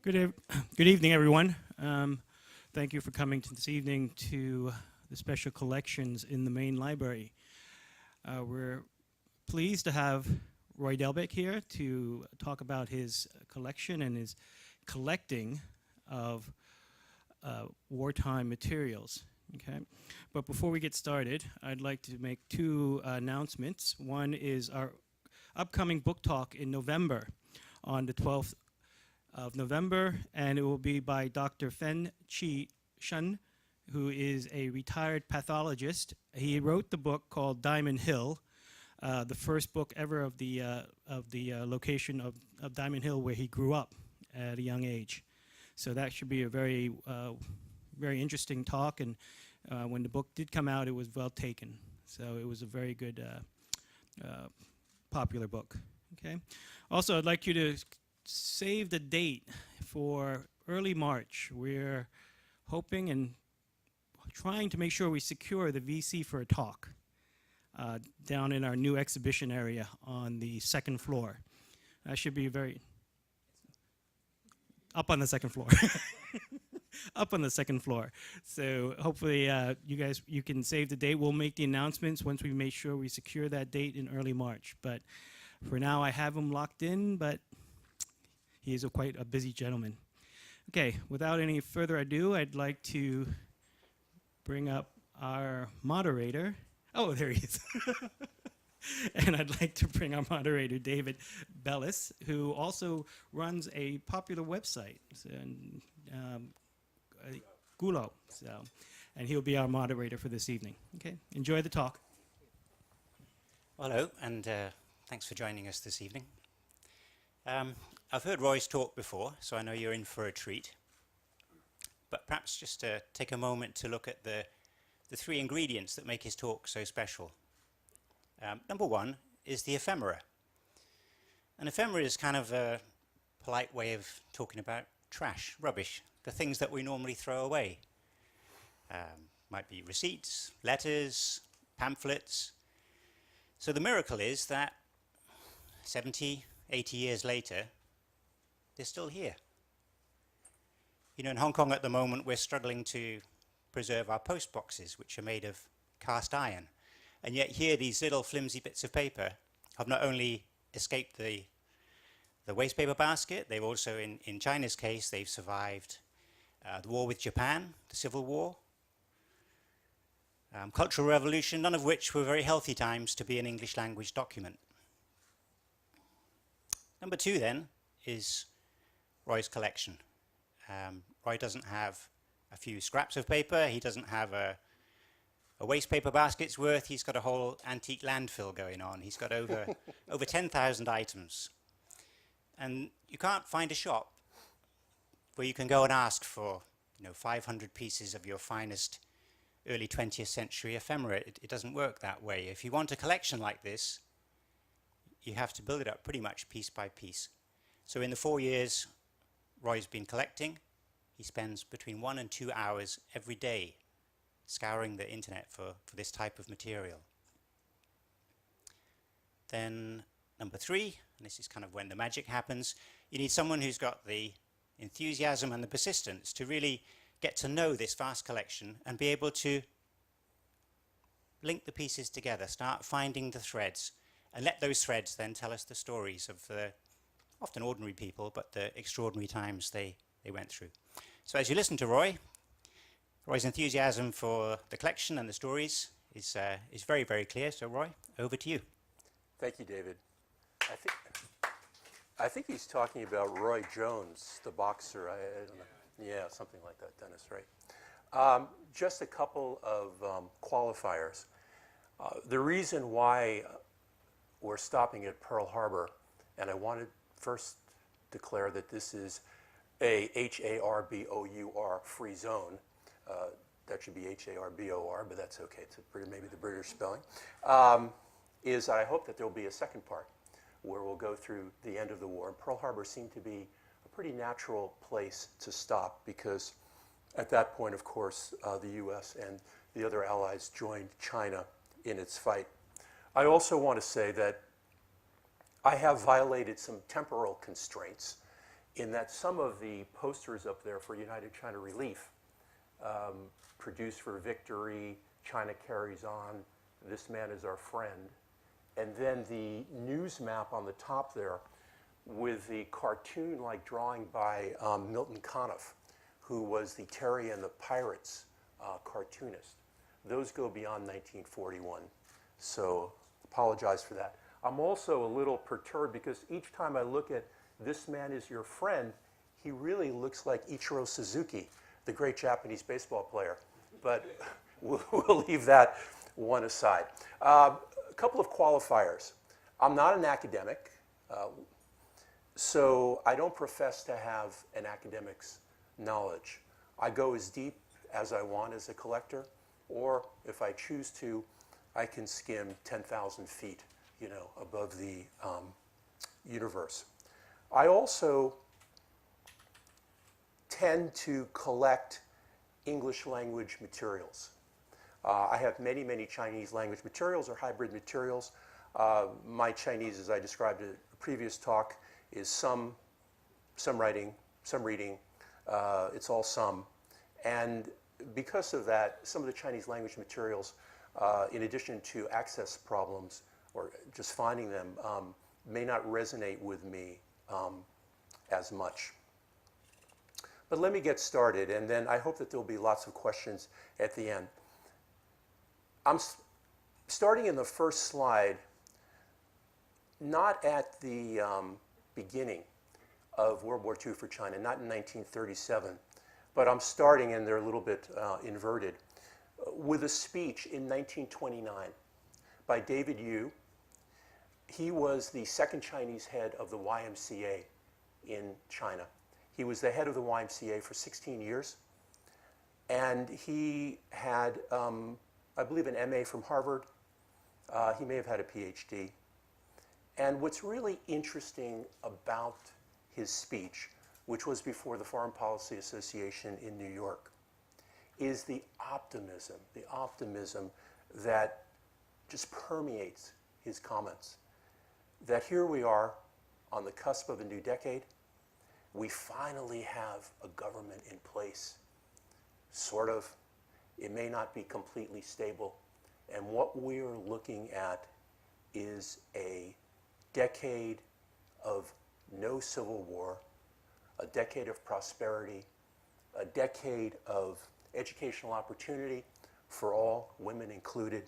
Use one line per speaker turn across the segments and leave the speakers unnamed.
Good evening, everyone. Thank you for coming to this evening to the special collections in the main library. We're pleased to have Roy Delbyck here to talk about his collection and his collecting of wartime materials. Okay, but before we get started, I'd like to make two announcements. One is our upcoming book talk in November, on the 12th of November, and it will be by Dr. Fen Chi Shun, who is a retired pathologist. He wrote the book called Diamond Hill, the first book ever of the location of Diamond Hill, where he grew up at a young age. So that should be a very interesting talk, and when the book did come out, it was well taken. So it was a very good, popular book. Okay. Also, I'd like you to save the date for early March. We're hoping and trying to make sure we secure the VC for a talk down in our new exhibition area on the second floor. That should be up on the second floor. Up on the second floor. So hopefully you can save the date. We'll make the announcements once we make sure we secure that date in early March. But for now, I have him locked in, but he is quite a busy gentleman. Okay, without any further ado, I'd like to bring up our moderator. Oh, there he is. And I'd like to bring our moderator, David Bellis, who also runs a popular website, Gulo. And he'll be our moderator for this evening. Okay, enjoy the talk.
Hello, and thanks for joining us this evening. I've heard Roy's talk before, so I know you're in for a treat. But perhaps just to take a moment to look at the three ingredients that make his talk so special. Number one is the ephemera. An ephemera is kind of a polite way of talking about trash, rubbish, the things that we normally throw away. Might be receipts, letters, pamphlets. So the miracle is that 70, 80 years later, they're still here. You know, in Hong Kong at the moment, we're struggling to preserve our post boxes, which are made of cast iron. And yet here, these little flimsy bits of paper have not only escaped the waste paper basket, they've also, in China's case, they've survived the war with Japan, the Civil War, Cultural Revolution, none of which were very healthy times to be an English language document. Number two, then, is Roy's collection. Roy doesn't have a few scraps of paper. He doesn't have a waste paper basket's worth. He's got a whole antique landfill going on. He's got over 10,000 items. And you can't find a shop where you can go and ask for 500 pieces of your finest early 20th century ephemera. It doesn't work that way. If you want a collection like this, you have to build it up pretty much piece by piece. So in the 4 years Roy's been collecting, he spends between 1 and 2 hours every day scouring the internet for this type of material. Then number three, and this is kind of when the magic happens, you need someone who's got the enthusiasm and the persistence to really get to know this vast collection and be able to link the pieces together, start finding the threads, and let those threads then tell us the stories of the often ordinary people, but the extraordinary times they went through. So as you listen to Roy's enthusiasm for the collection and the stories is very, very clear. So Roy, over to you.
Thank you, David. I think he's talking about Roy Jones, the boxer. I don't know. Yeah, something like that, Dennis, right? Just a couple of qualifiers. The reason why we're stopping at Pearl Harbor, and I want to first declare that this is a H-A-R-B-O-U-R free zone. That should be H-A-R-B-O-R, but that's okay. It's maybe the British spelling. Is I hope that there will be a second part where we'll go through the end of the war. And Pearl Harbor seemed to be a pretty natural place to stop because at that point, of course, the U.S. and the other allies joined China in its fight. I also want to say that I have violated some temporal constraints in that some of the posters up there for United China Relief, Produce for Victory, China Carries On, This Man is Our Friend, and then the news map on the top there with the cartoon-like drawing by Milton Caniff, who was the Terry and the Pirates cartoonist. Those go beyond 1941, so apologize for that. I'm also a little perturbed because each time I look at This Man is Your Friend, he really looks like Ichiro Suzuki, the great Japanese baseball player. But we'll leave that one aside. A couple of qualifiers. I'm not an academic, so I don't profess to have an academic's knowledge. I go as deep as I want as a collector, or if I choose to, I can skim 10,000 feet, above the universe. I also tend to collect English language materials. I have many, many Chinese language materials or hybrid materials. My Chinese, as I described in a previous talk, is some writing, some reading. It's all some. And because of that, some of the Chinese language materials, in addition to access problems or just finding them, may not resonate with me as much. But let me get started, and then I hope that there'll be lots of questions at the end. I'm starting in the first slide, not at the beginning of World War II for China, not in 1937, but I'm starting, and they're a little bit inverted, with a speech in 1929 by David Yu. He was the second Chinese head of the YMCA in China. He was the head of the YMCA for 16 years, and he had, I believe, an MA from Harvard. He may have had a PhD. And what's really interesting about his speech, which was before the Foreign Policy Association in New York, is the optimism that just permeates his comments. That here we are on the cusp of a new decade. We finally have a government in place, sort of. It may not be completely stable. And what we're looking at is a decade of no civil war, a decade of prosperity, a decade of educational opportunity for all, women included.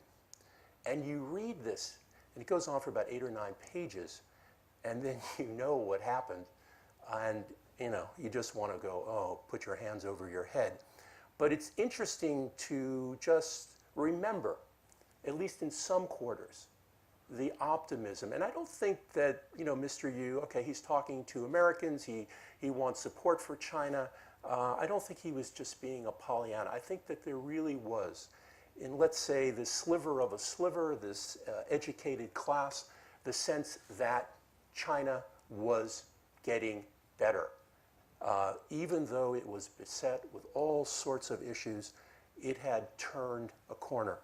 And you read this, and it goes on for about 8 or 9 pages, and then you know what happened. And you just want to go, oh, put your hands over your head. But it's interesting to just remember, at least in some quarters, the optimism. And I don't think that, Mr. Yu, okay, he's talking to Americans, he wants support for China. I don't think he was just being a Pollyanna. I think that there really was, in, let's say, this sliver of a sliver, this educated class, the sense that China was getting better. Even though it was beset with all sorts of issues, it had turned a corner.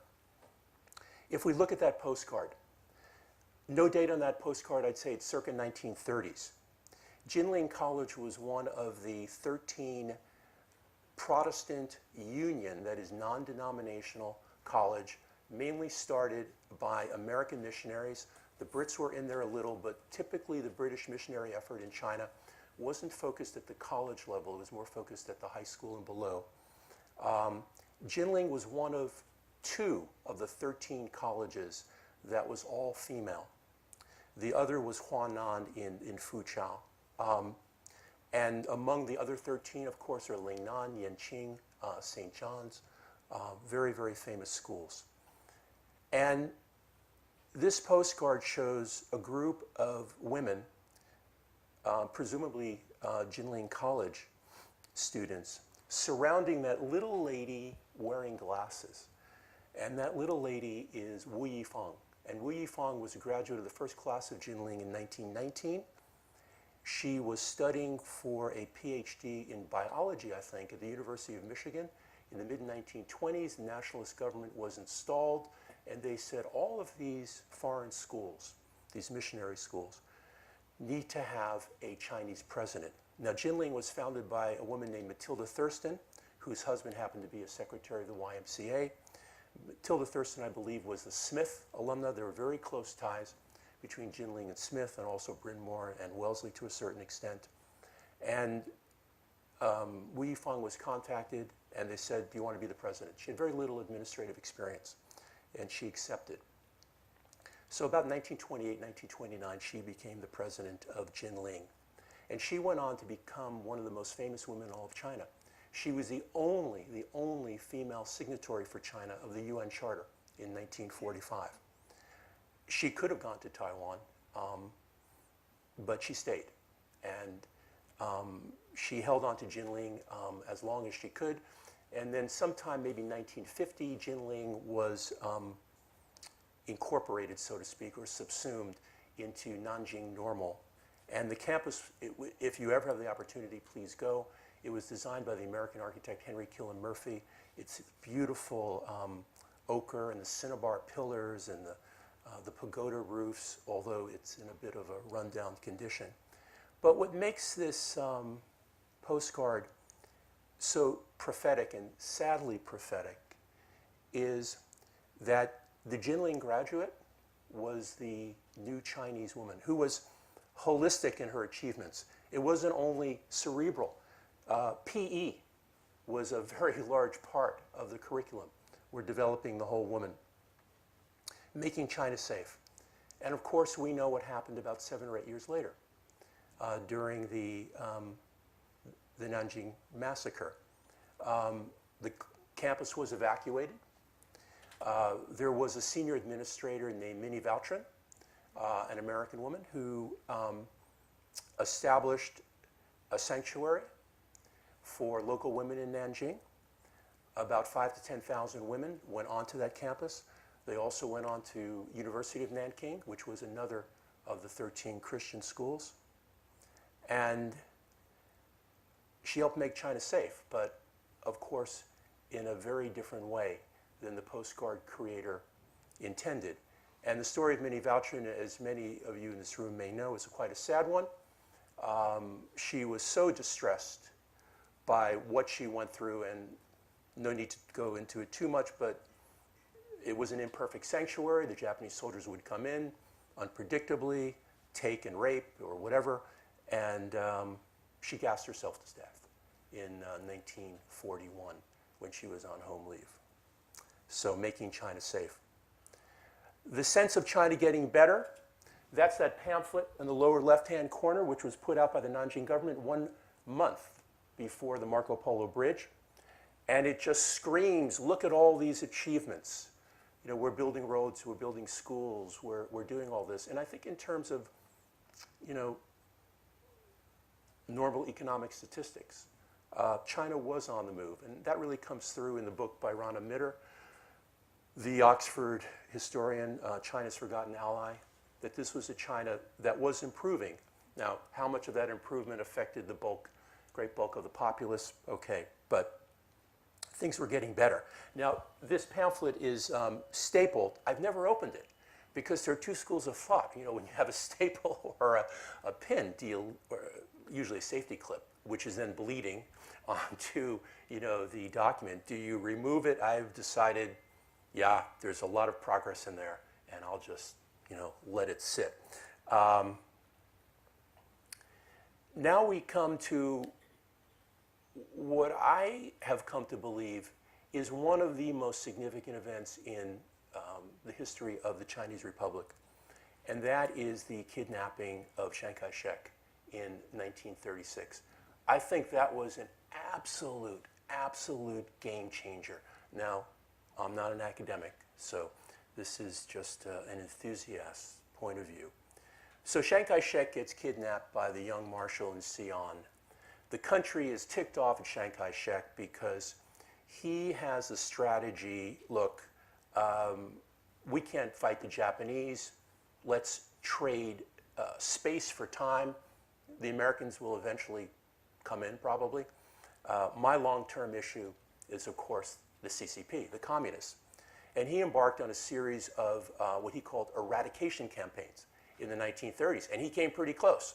If we look at that postcard, no date on that postcard, I'd say it's circa 1930s. Jinling College was one of the 13 Protestant union, that is non-denominational college, mainly started by American missionaries. The Brits were in there a little, but typically the British missionary effort in China wasn't focused at the college level. It was more focused at the high school and below. Jinling was one of 2 of the 13 colleges that was all female. The other was Huanan in Fuqiao. And among the other 13, of course, are Lingnan, Yenching, St. John's, very, very famous schools. And this postcard shows a group of women, presumably Jinling College students, surrounding that little lady wearing glasses. And that little lady is Wu Yifeng. And Wu Yifeng was a graduate of the first class of Jinling in 1919. She was studying for a PhD in biology, I think, at the University of Michigan. In the mid-1920s, the nationalist government was installed, and they said all of these foreign schools, these missionary schools, need to have a Chinese president. Now, Jinling was founded by a woman named Matilda Thurston, whose husband happened to be a secretary of the YMCA. Matilda Thurston, I believe, was the Smith alumna. There were very close ties between Jinling and Smith, and also Bryn Mawr and Wellesley to a certain extent. And Wu Yifeng was contacted, and they said, do you want to be the president? She had very little administrative experience, and she accepted. So about 1928, 1929, she became the president of Jinling. And she went on to become one of the most famous women in all of China. She was the only female signatory for China of the UN Charter in 1945. She could have gone to Taiwan, but she stayed. And she held on to Jinling as long as she could. And then sometime, maybe 1950, Jinling was incorporated, so to speak, or subsumed into Nanjing Normal. And the campus, if you ever have the opportunity, please go. It was designed by the American architect Henry Killen Murphy. It's beautiful ochre and the cinnabar pillars and the pagoda roofs, although it's in a bit of a rundown condition. But what makes this postcard so prophetic and sadly prophetic is that the Jinling graduate was the new Chinese woman who was holistic in her achievements. It wasn't only cerebral. PE was a very large part of the curriculum. We're developing the whole woman. Making China safe. And of course, we know what happened about 7 or 8 years later during the Nanjing massacre. The campus was evacuated. There was a senior administrator named Minnie Vautrin, an American woman, who established a sanctuary for local women in Nanjing. About 5,000 to 10,000 women went onto that campus. They also went on to University of Nanking, which was another of the 13 Christian schools. And she helped make China safe, but of course in a very different way than the postcard creator intended. And the story of Minnie Vautrin, as many of you in this room may know, is quite a sad one. She was so distressed by what she went through, and no need to go into it too much, but it was an imperfect sanctuary. The Japanese soldiers would come in unpredictably, take and rape or whatever, and she gassed herself to death in 1941 when she was on home leave. So making China safe. The sense of China getting better, that's that pamphlet in the lower left-hand corner, which was put out by the Nanjing government 1 month before the Marco Polo Bridge. And it just screams, look at all these achievements. You know, we're building roads, we're building schools, we're doing all this. And I think in terms of, you know, normal economic statistics, China was on the move. And that really comes through in the book by Rana Mitter, the Oxford historian, China's Forgotten Ally, that this was a China that was improving. Now, how much of that improvement affected the great bulk of the populace? Okay, but things were getting better. Now, this pamphlet is stapled. I've never opened it because there are two schools of thought. You know, when you have a staple or a pin, or usually a safety clip, which is then bleeding onto, you know, the document, do you remove it? I've decided, yeah, there's a lot of progress in there, and I'll just, you know, let it sit. Now we come to what I have come to believe is one of the most significant events in the history of the Chinese Republic, and that is the kidnapping of Chiang Kaishek in 1936. I think that was an absolute game changer. Now, I'm not an academic, so this is just an enthusiast's point of view. So Chiang Kaishek gets kidnapped by the young marshal in Xi'an. The country is ticked off at Chiang Kaishek because he has a strategy, look, we can't fight the Japanese, let's trade space for time. The Americans will eventually come in, probably. My long-term issue is, of course, the CCP, the communists. And he embarked on a series of what he called eradication campaigns. in the 1930s, and he came pretty close.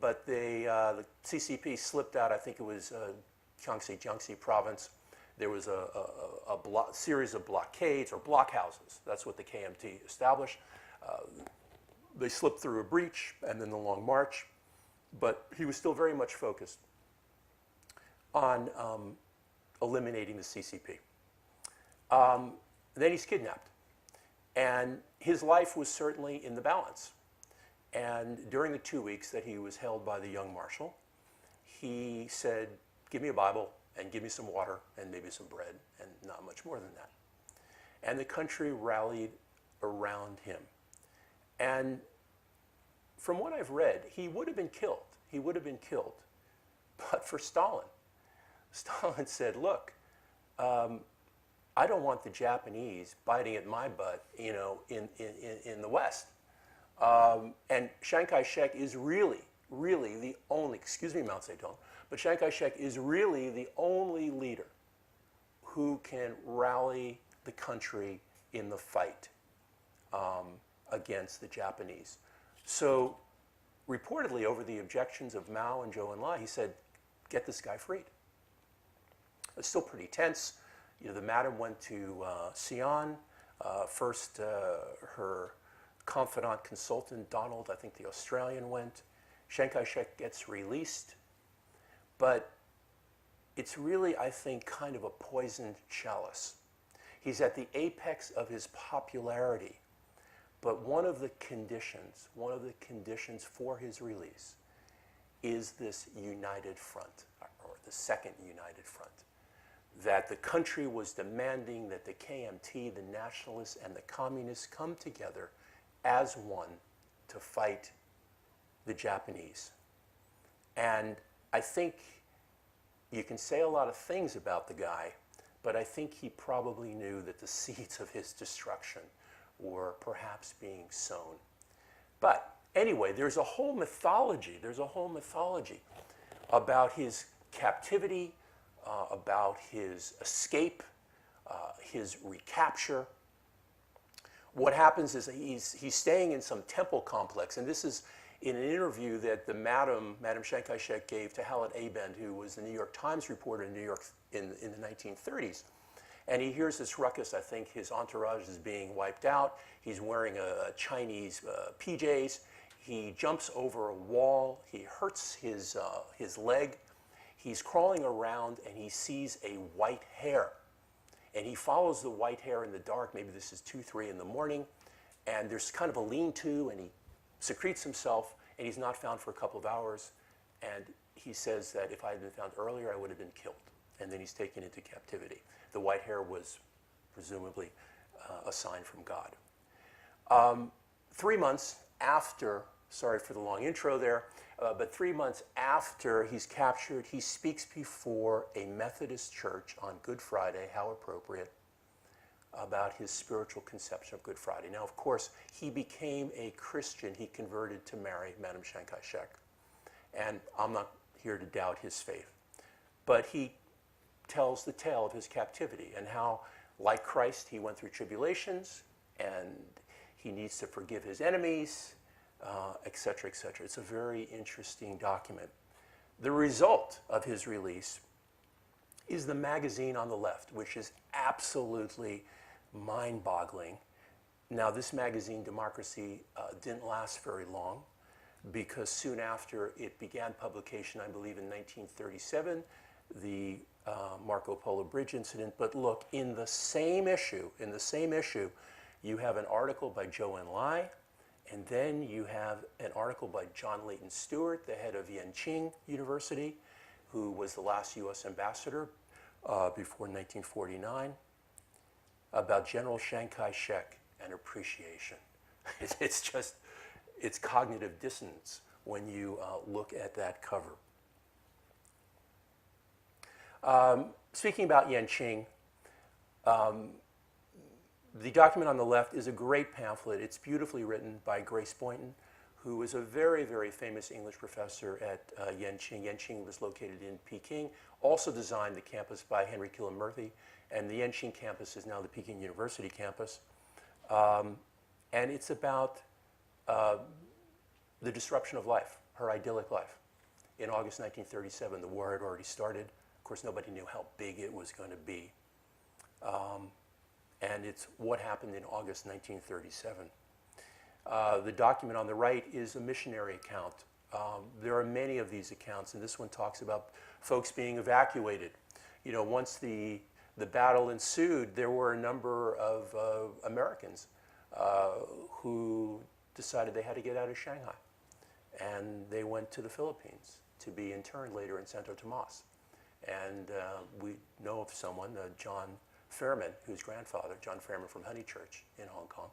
But the CCP slipped out. I think it was Jiangxi province. There was a series of blockades or blockhouses. That's what the KMT established. They slipped through a breach and then the Long March, but he was still very much focused on eliminating the CCP. Then he's kidnapped, and his life was certainly in the balance. And during the 2 weeks that he was held by the young marshal, he said, "Give me a Bible and give me some water and maybe some bread," and not much more than that. And the country rallied around him. And from what I've read, he would have been killed. He would have been killed. But for Stalin said, "Look, I don't want the Japanese biting at my butt, you know, in the West." And Chiang Kaishek is really the only, excuse me, Mao Zedong, but Chiang Kaishek is really the only leader who can rally the country in the fight against the Japanese. So reportedly, over the objections of Mao and Zhou Enlai, he said, "Get this guy freed." It's still pretty tense. You know, the madam went to Xi'an. First, her confidant consultant, Donald, I think the Australian, went. Chiang Kai-shek gets released. But it's really, I think, kind of a poisoned chalice. He's at the apex of his popularity. But one of the conditions for his release is this united front, or the second united front, that the country was demanding that the KMT, the nationalists, and the communists come together as one to fight the Japanese. And I think you can say a lot of things about the guy, but I think he probably knew that the seeds of his destruction were perhaps being sown. But anyway, there's a whole mythology about his captivity, about his escape, his recapture. What happens is he's staying in some temple complex, and this is in an interview that the Madam Chiang Kai-shek gave to Halit Abend, who was the New York Times reporter in New York in the 1930s. And he hears this ruckus. I think his entourage is being wiped out. He's wearing a Chinese PJs. He jumps over a wall. He hurts his leg. He's crawling around, and he sees a white hair. And he follows the white hair in the dark. Maybe this is 2, 3 in the morning. And there's kind of a lean-to, and he secretes himself, and he's not found for a couple of hours. And he says that if I had been found earlier, I would have been killed. And then he's taken into captivity. The white hair was presumably a sign from God. 3 months after, sorry for the long intro there, but 3 months after he's captured, he speaks before a Methodist church on Good Friday, how appropriate, about his spiritual conception of Good Friday. Now, of course, he became a Christian. He converted to marry Madam Chiang Kai-shek. And I'm not here to doubt his faith. But he tells the tale of his captivity and how, like Christ, he went through tribulations and he needs to forgive his enemies, etc., etc. It's a very interesting document. The result of his release is the magazine on the left, which is absolutely mind-boggling. Now, this magazine, Democracy, didn't last very long because soon after it began publication, I believe in 1937, the Marco Polo Bridge incident. But look, in the same issue, you have an article by Zhou Enlai, and then you have an article by John Leighton Stewart, the head of Yenching University, who was the last U.S. ambassador before 1949, about General Chiang Kai-shek and appreciation. It's cognitive dissonance when you look at that cover. Speaking about Yenching, the document on the left is a great pamphlet. It's beautifully written by Grace Boynton, who is a very, very famous English professor at Yenching. Yenching was located in Peking, also designed the campus by Henry Killam Murphy, and the Yenching campus is now the Peking University campus. And it's about the disruption of life, her idyllic life. In August 1937, the war had already started. Of course, nobody knew how big it was going to be. And it's what happened in August 1937. The document on the right is a missionary account. There are many of these accounts, and this one talks about folks being evacuated. You know, once the battle ensued, there were a number of Americans who decided they had to get out of Shanghai. And they went to the Philippines to be interned later in Santo Tomas. And we know of someone, John Fairman, whose grandfather, John Fairman from Honeychurch in Hong Kong,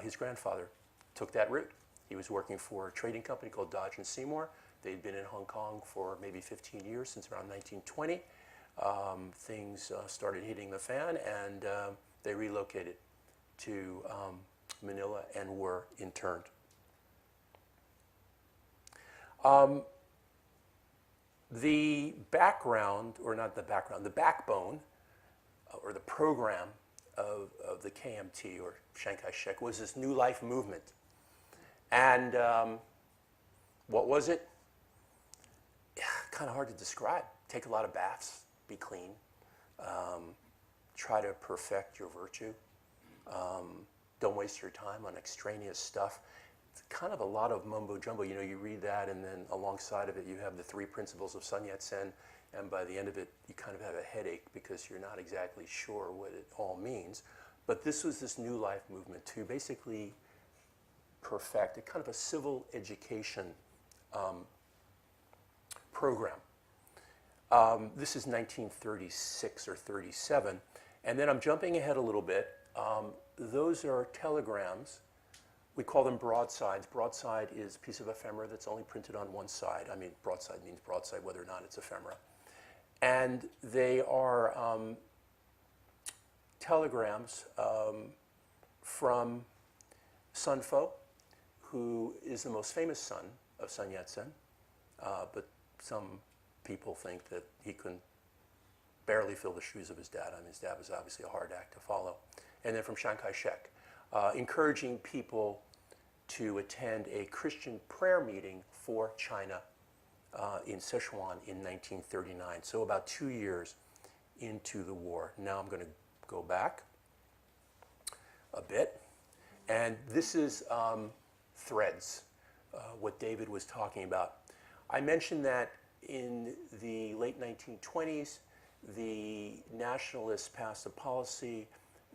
his grandfather took that route. He was working for a trading company called Dodge and Seymour. They'd been in Hong Kong for maybe 15 years, since around 1920. Things started hitting the fan, and they relocated to Manila and were interned. The background, or not the background, the backbone, or the program of the KMT, or Chiang Kaishek, was this New Life movement. And what was it? Kind of hard to describe. Take a lot of baths, be clean, try to perfect your virtue, don't waste your time on extraneous stuff. It's kind of a lot of mumbo jumbo. You know, you read that, and then alongside of it, you have the 3 principles of Sun Yat-sen, and by the end of it, you kind of have a headache because you're not exactly sure what it all means. But this was this New Life movement to basically perfect a kind of a civil education program. This is 1936 or 37, and then I'm jumping ahead a little bit. Those are telegrams. We call them broadsides. Broadside is a piece of ephemera that's only printed on one side. I mean, broadside means broadside, whether or not it's ephemera. And they are telegrams from Sun Fo, who is the most famous son of Sun Yat-sen, but some people think that he couldn't barely fill the shoes of his dad. I mean, his dad was obviously a hard act to follow. And then from Chiang Kaishek, encouraging people to attend a Christian prayer meeting for China in Sichuan in 1939. So about 2 years into the war. Now I'm going to go back a bit. And this is threads, what David was talking about. I mentioned that in the late 1920s, the nationalists passed a policy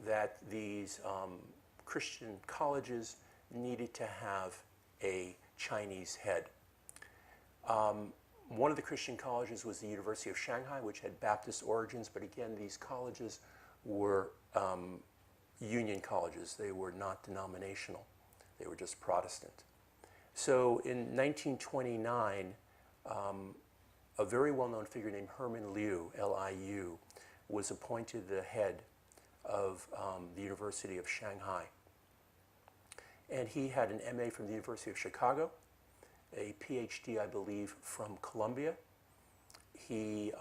that these Christian colleges needed to have a Chinese head. One of the Christian colleges was the University of Shanghai, which had Baptist origins, but again, these colleges were union colleges. They were not denominational. They were just Protestant. So in 1929, a very well-known figure named Herman Liu, L-I-U, was appointed the head of the University of Shanghai. And he had an MA from the University of Chicago, a PhD, I believe, from Columbia. He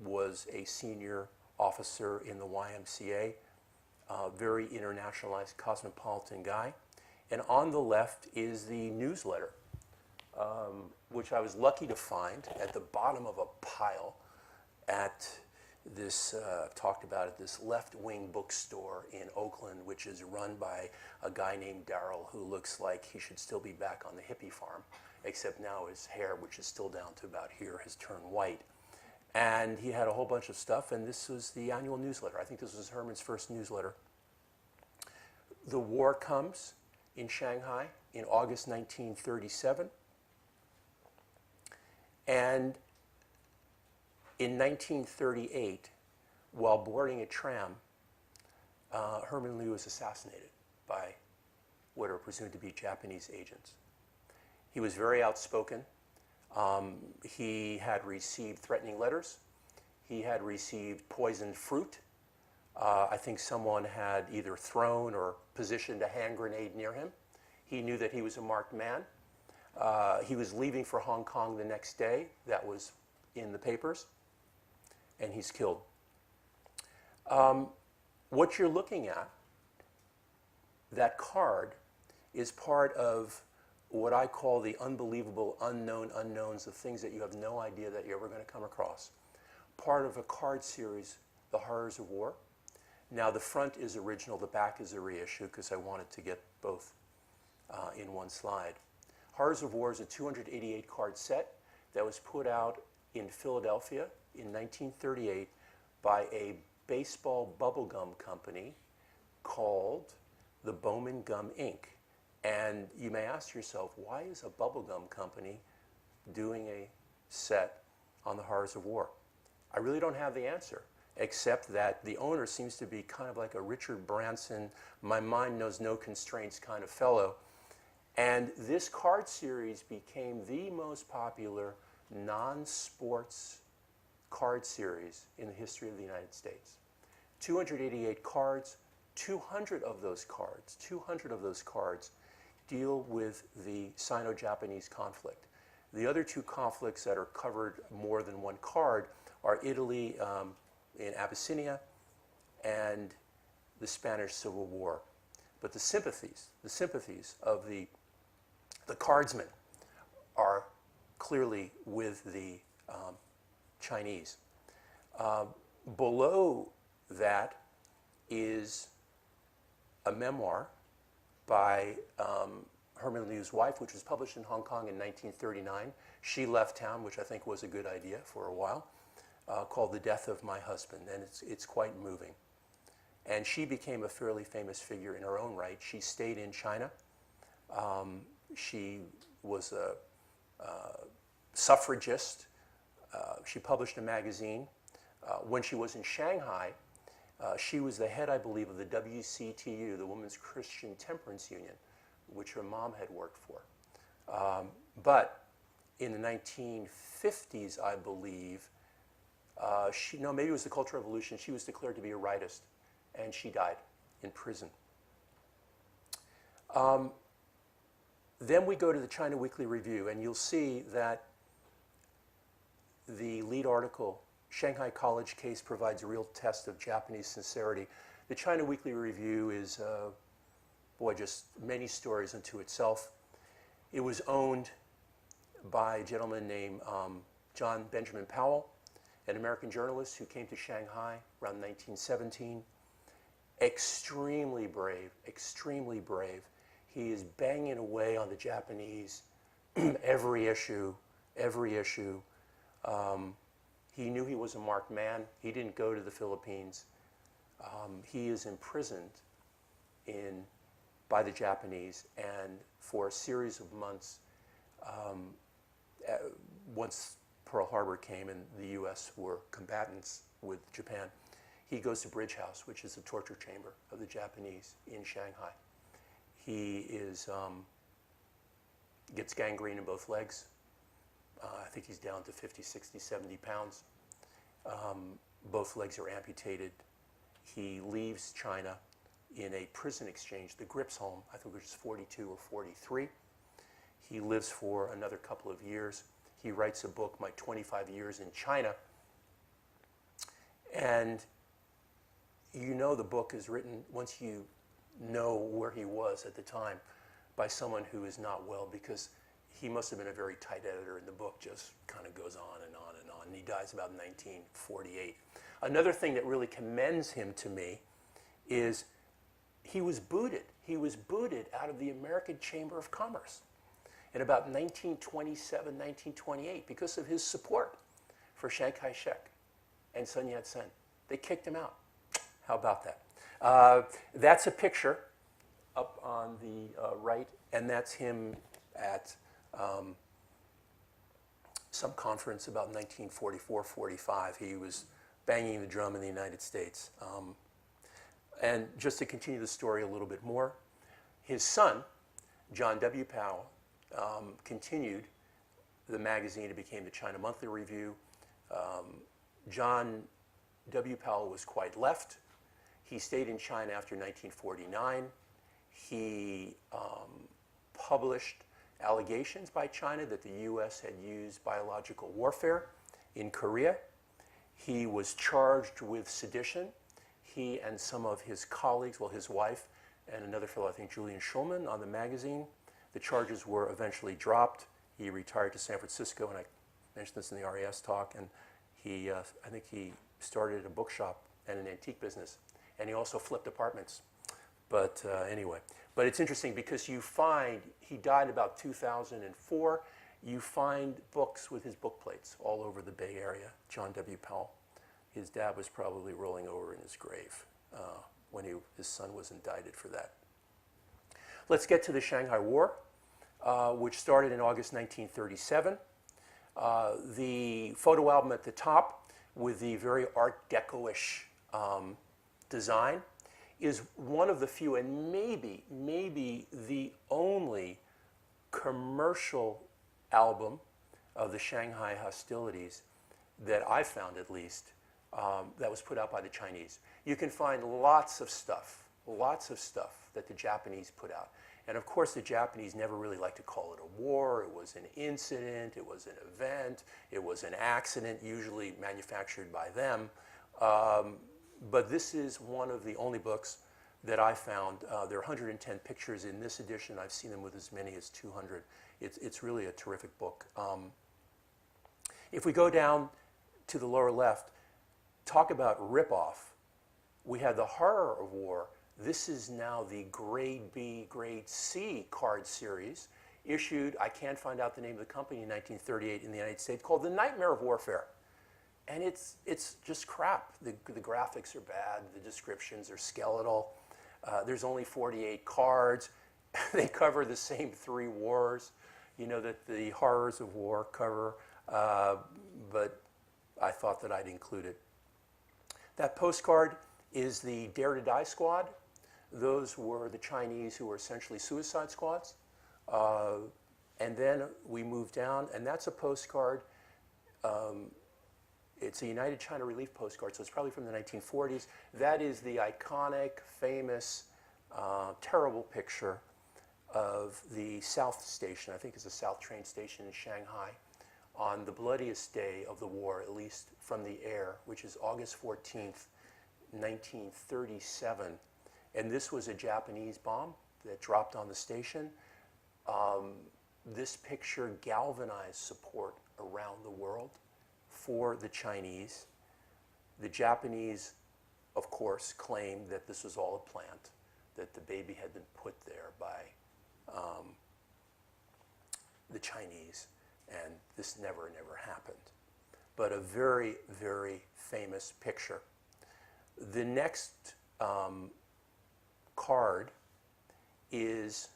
was a senior officer in the YMCA, very internationalized, cosmopolitan guy. And on the left is the newsletter, which I was lucky to find at the bottom of a pile at this, talked about at this left-wing bookstore in Oakland, which is run by a guy named Darrell who looks like he should still be back on the hippie farm, except now his hair, which is still down to about here, has turned white. And he had a whole bunch of stuff, and this was the annual newsletter. I think this was Herman's first newsletter. The war comes in Shanghai in August 1937. And in 1938, while boarding a tram, Herman Liu was assassinated by what are presumed to be Japanese agents. He was very outspoken. He had received threatening letters. He had received poisoned fruit. I think someone had either thrown or positioned a hand grenade near him. He knew that he was a marked man. He was leaving for Hong Kong the next day. That was in the papers. And he's killed. What you're looking at, that card, is part of what I call the unbelievable unknown unknowns, the things that you have no idea that you're ever going to come across. Part of a card series, The Horrors of War. Now the front is original, the back is a reissue because I wanted to get both in one slide. Horrors of War is a 288 card set that was put out in Philadelphia in 1938 by a baseball bubblegum company called the Bowman Gum Inc. And you may ask yourself, why is a bubblegum company doing a set on the Horrors of War? I really don't have the answer, except that the owner seems to be kind of like a Richard Branson, my mind knows no constraints kind of fellow. And this card series became the most popular non-sports card series in the history of the United States. 288 cards, 200 of those cards deal with the Sino-Japanese conflict. The other two conflicts that are covered more than one card are Italy in Abyssinia and the Spanish Civil War. But the sympathies of the cardsmen are clearly with the Chinese. Below that is a memoir by Herman Liu's wife, which was published in Hong Kong in 1939. She left town, which I think was a good idea for a while, called The Death of My Husband, and it's quite moving. And she became a fairly famous figure in her own right. She stayed in China. She was a suffragist. She published a magazine. When she was in Shanghai, she was the head, I believe, of the WCTU, the Women's Christian Temperance Union, which her mom had worked for. But in the 1950s, I believe, maybe it was the Cultural Revolution, she was declared to be a rightist, and she died in prison. Then we go to the China Weekly Review, and you'll see that the lead article, Shanghai College Case Provides a Real Test of Japanese Sincerity. The China Weekly Review is, just many stories unto itself. It was owned by a gentleman named John Benjamin Powell, an American journalist who came to Shanghai around 1917. Extremely brave, extremely brave. He is banging away on the Japanese every issue. He knew he was a marked man. He didn't go to the Philippines. He is imprisoned by the Japanese, and for a series of months, once Pearl Harbor came and the U.S. were combatants with Japan, he goes to Bridge House, which is the torture chamber of the Japanese in Shanghai. He gets gangrene in both legs. I think he's down to 50, 60, 70 pounds. Both legs are amputated. He leaves China in a prison exchange, the Grips home, I think it was 42 or 43. He lives for another couple of years. He writes a book, My 25 Years in China. And you know the book is written, once you know where he was at the time, by someone who is not well, because he must have been a very tight editor, and the book just kind of goes on and on and on. And he dies about 1948. Another thing that really commends him to me is he was booted. He was booted out of the American Chamber of Commerce in about 1927, 1928 because of his support for Chiang Kaishek and Sun Yat-sen. They kicked him out. How about that? That's a picture up on the right, and that's him at some conference about 1944-45. He was banging the drum in the United States. And just to continue the story a little bit more, his son, John W. Powell, continued the magazine. It became the China Monthly Review. John W. Powell was quite left. He stayed in China after 1949. He published allegations by China that the U.S. had used biological warfare in Korea. He was charged with sedition. He and some of his colleagues, well, his wife and another fellow, I think Julian Schulman, on the magazine, The charges were eventually dropped. He retired to San Francisco, and I mentioned this in the RAS talk, and I think he started a bookshop and an antique business, and he also flipped apartments. But anyway, but it's interesting because you find, he died about 2004, you find books with his book plates all over the Bay Area. John W. Powell. His dad was probably rolling over in his grave when his son was indicted for that. Let's get to the Shanghai War, which started in August 1937. The photo album at the top with the very Art Deco-ish design is one of the few, and maybe the only commercial album of the Shanghai hostilities that I found, at least, that was put out by the Chinese. You can find lots of stuff that the Japanese put out. And of course, the Japanese never really liked to call it a war. It was an incident, it was an event, it was an accident, usually manufactured by them. But this is one of the only books that I found. There are 110 pictures in this edition. I've seen them with as many as 200. It's really a terrific book. If we go down to the lower left, talk about ripoff. We had the Horror of War. This is now the Grade B, Grade C card series, issued, I can't find out the name of the company, in 1938 in the United States, called The Nightmare of Warfare. And it's just crap. The graphics are bad, the descriptions are skeletal. There's only 48 cards. They cover the same 3 wars, you know, that the Horrors of War cover, but I thought that I'd include it. That postcard is the Dare to Die Squad. Those were the Chinese who were essentially suicide squads. And then we moved down, and that's a postcard. It's a United China Relief postcard, so it's probably from the 1940s. That is the iconic, famous, terrible picture of the South Station. I think it's the South train station in Shanghai on the bloodiest day of the war, at least from the air, which is August 14th, 1937. And this was a Japanese bomb that dropped on the station. This picture galvanized support around the world for the Chinese. The Japanese, of course, claimed that this was all a plant, that the baby had been put there by the Chinese, and this never happened. But a very, very famous picture. The next card is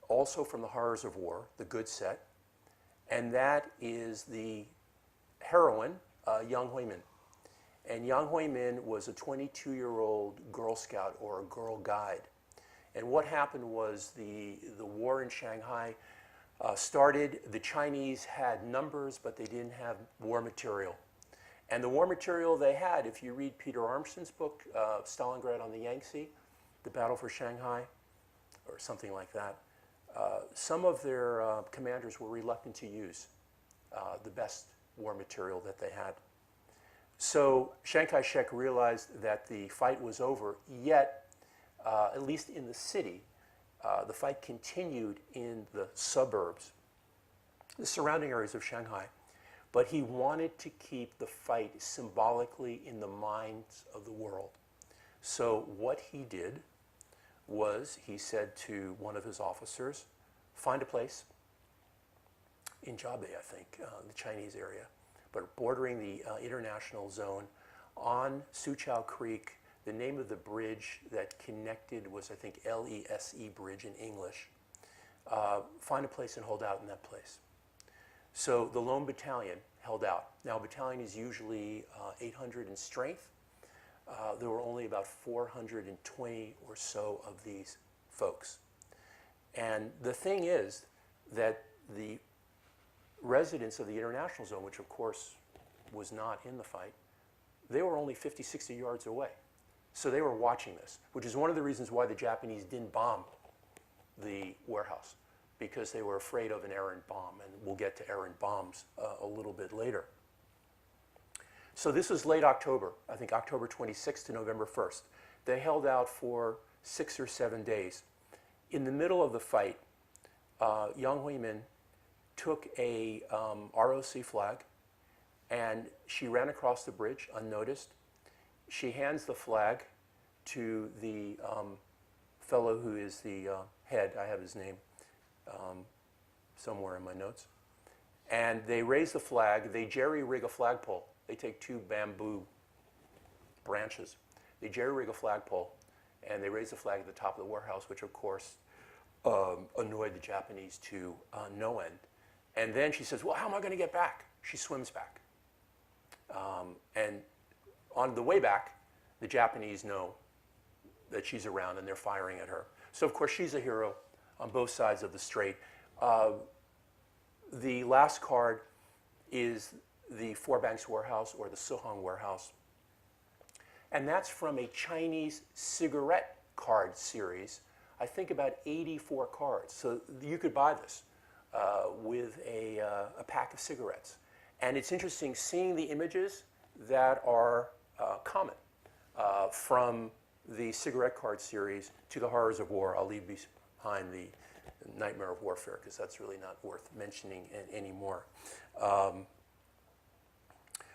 also from the Horrors of War, the good set, and that is the heroine, Yang Hui-min. And Yang Hui-min was a 22-year-old Girl Scout or a Girl Guide. And what happened was the war in Shanghai started. The Chinese had numbers, but they didn't have war material. And the war material they had, if you read Peter Armstrong's book, Stalingrad on the Yangtze, The Battle for Shanghai, or something like that, some of their commanders were reluctant to use the best war material that they had. So Chiang Kaishek realized that the fight was over, yet, at least in the city, the fight continued in the suburbs, the surrounding areas of Shanghai. But he wanted to keep the fight symbolically in the minds of the world. So what he did was he said to one of his officers, find a place in Jiabe, I think, the Chinese area, but bordering the international zone on Suqiao Creek. The name of the bridge that connected was, I think, L-E-S-E bridge in English. Find a place and hold out in that place. So the lone battalion held out. Now, a battalion is usually 800 in strength. There were only about 420 or so of these folks. And the thing is that the residents of the international zone, which of course was not in the fight, they were only 50, 60 yards away. So they were watching this, which is one of the reasons why the Japanese didn't bomb the warehouse, because they were afraid of an errant bomb, and we'll get to errant bombs a little bit later. So this was late October, I think October 26th to November 1st. They held out for 6 or 7 days. In the middle of the fight, Yang Huimin took a ROC flag and she ran across the bridge unnoticed. She hands the flag to the fellow who is the head. I have his name somewhere in my notes. And they raise the flag. They jerry-rig a flagpole. They take two bamboo branches. They jerry-rig a flagpole, and they raise the flag at the top of the warehouse, which, of course, annoyed the Japanese to no end. And then she says, well, how am I going to get back? She swims back. And on the way back, the Japanese know that she's around, and they're firing at her. So, of course, she's a hero on both sides of the strait. The last card is the Four Banks Warehouse, or the Suhong Warehouse. And that's from a Chinese cigarette card series. I think about 84 cards. So you could buy this with a pack of cigarettes. And it's interesting seeing the images that are common from the cigarette card series to the horrors of war. I'll leave behind the nightmare of warfare because that's really not worth mentioning anymore.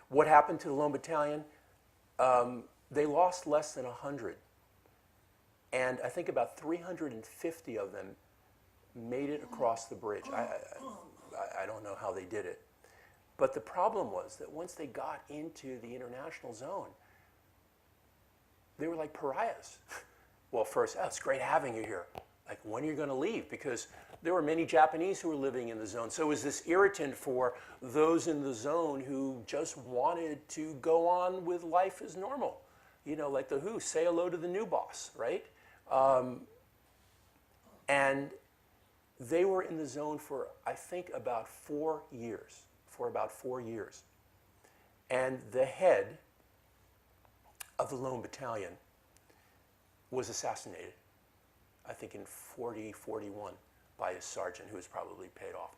What happened to the Lone Battalion? They lost less than 100. And I think about 350 of them made it across the bridge. I don't know how they did it. But the problem was that once they got into the international zone, they were like pariahs. Well, first, it's great having you here. Like, when are you going to leave? Because there were many Japanese who were living in the zone. So it was this irritant for those in the zone who just wanted to go on with life as normal. You know, like the Who, say hello to the new boss, right? And they were in the zone for, I think, about 4 years. And the head of the Lone Battalion was assassinated, I think in 41, by his sergeant, who was probably paid off.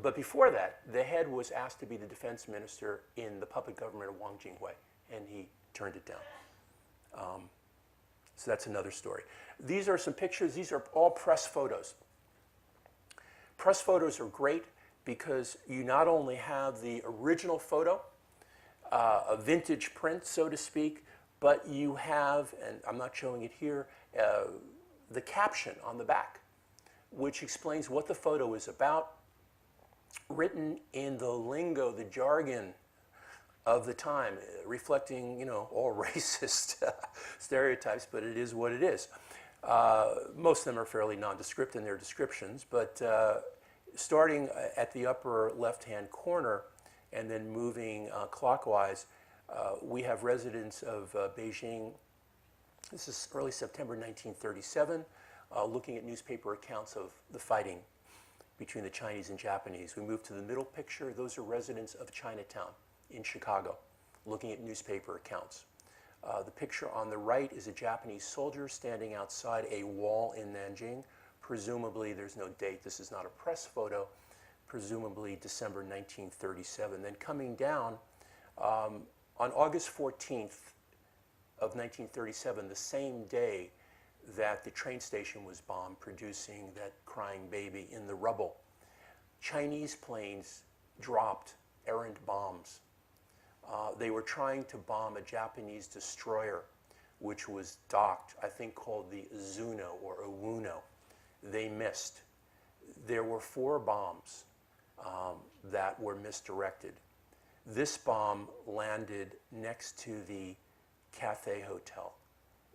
But before that, the head was asked to be the defense minister in the puppet government of Wang Jingwei, and he turned it down. So that's another story. These are some pictures. These are all press photos. Press photos are great because you not only have the original photo, a vintage print, so to speak, but you have, and I'm not showing it here, the caption on the back, which explains what the photo is about, written in the lingo, the jargon of the time, reflecting, you know, all racist stereotypes, but it is what it is. Most of them are fairly nondescript in their descriptions, but starting at the upper left-hand corner and then moving clockwise, we have residents of Beijing. This is early September 1937, looking at newspaper accounts of the fighting between the Chinese and Japanese. We move to the middle picture. Those are residents of Chinatown in Chicago, looking at newspaper accounts. The picture on the right is a Japanese soldier standing outside a wall in Nanjing. Presumably, there's no date. This is not a press photo. Presumably December 1937. Then coming down, on August 14th of 1937, the same day that the train station was bombed, producing that crying baby in the rubble, Chinese planes dropped errant bombs. They were trying to bomb a Japanese destroyer, which was docked, I think called the Zuno or Uwuno. They missed. There were 4 bombs that were misdirected. This bomb landed next to the Cathay Hotel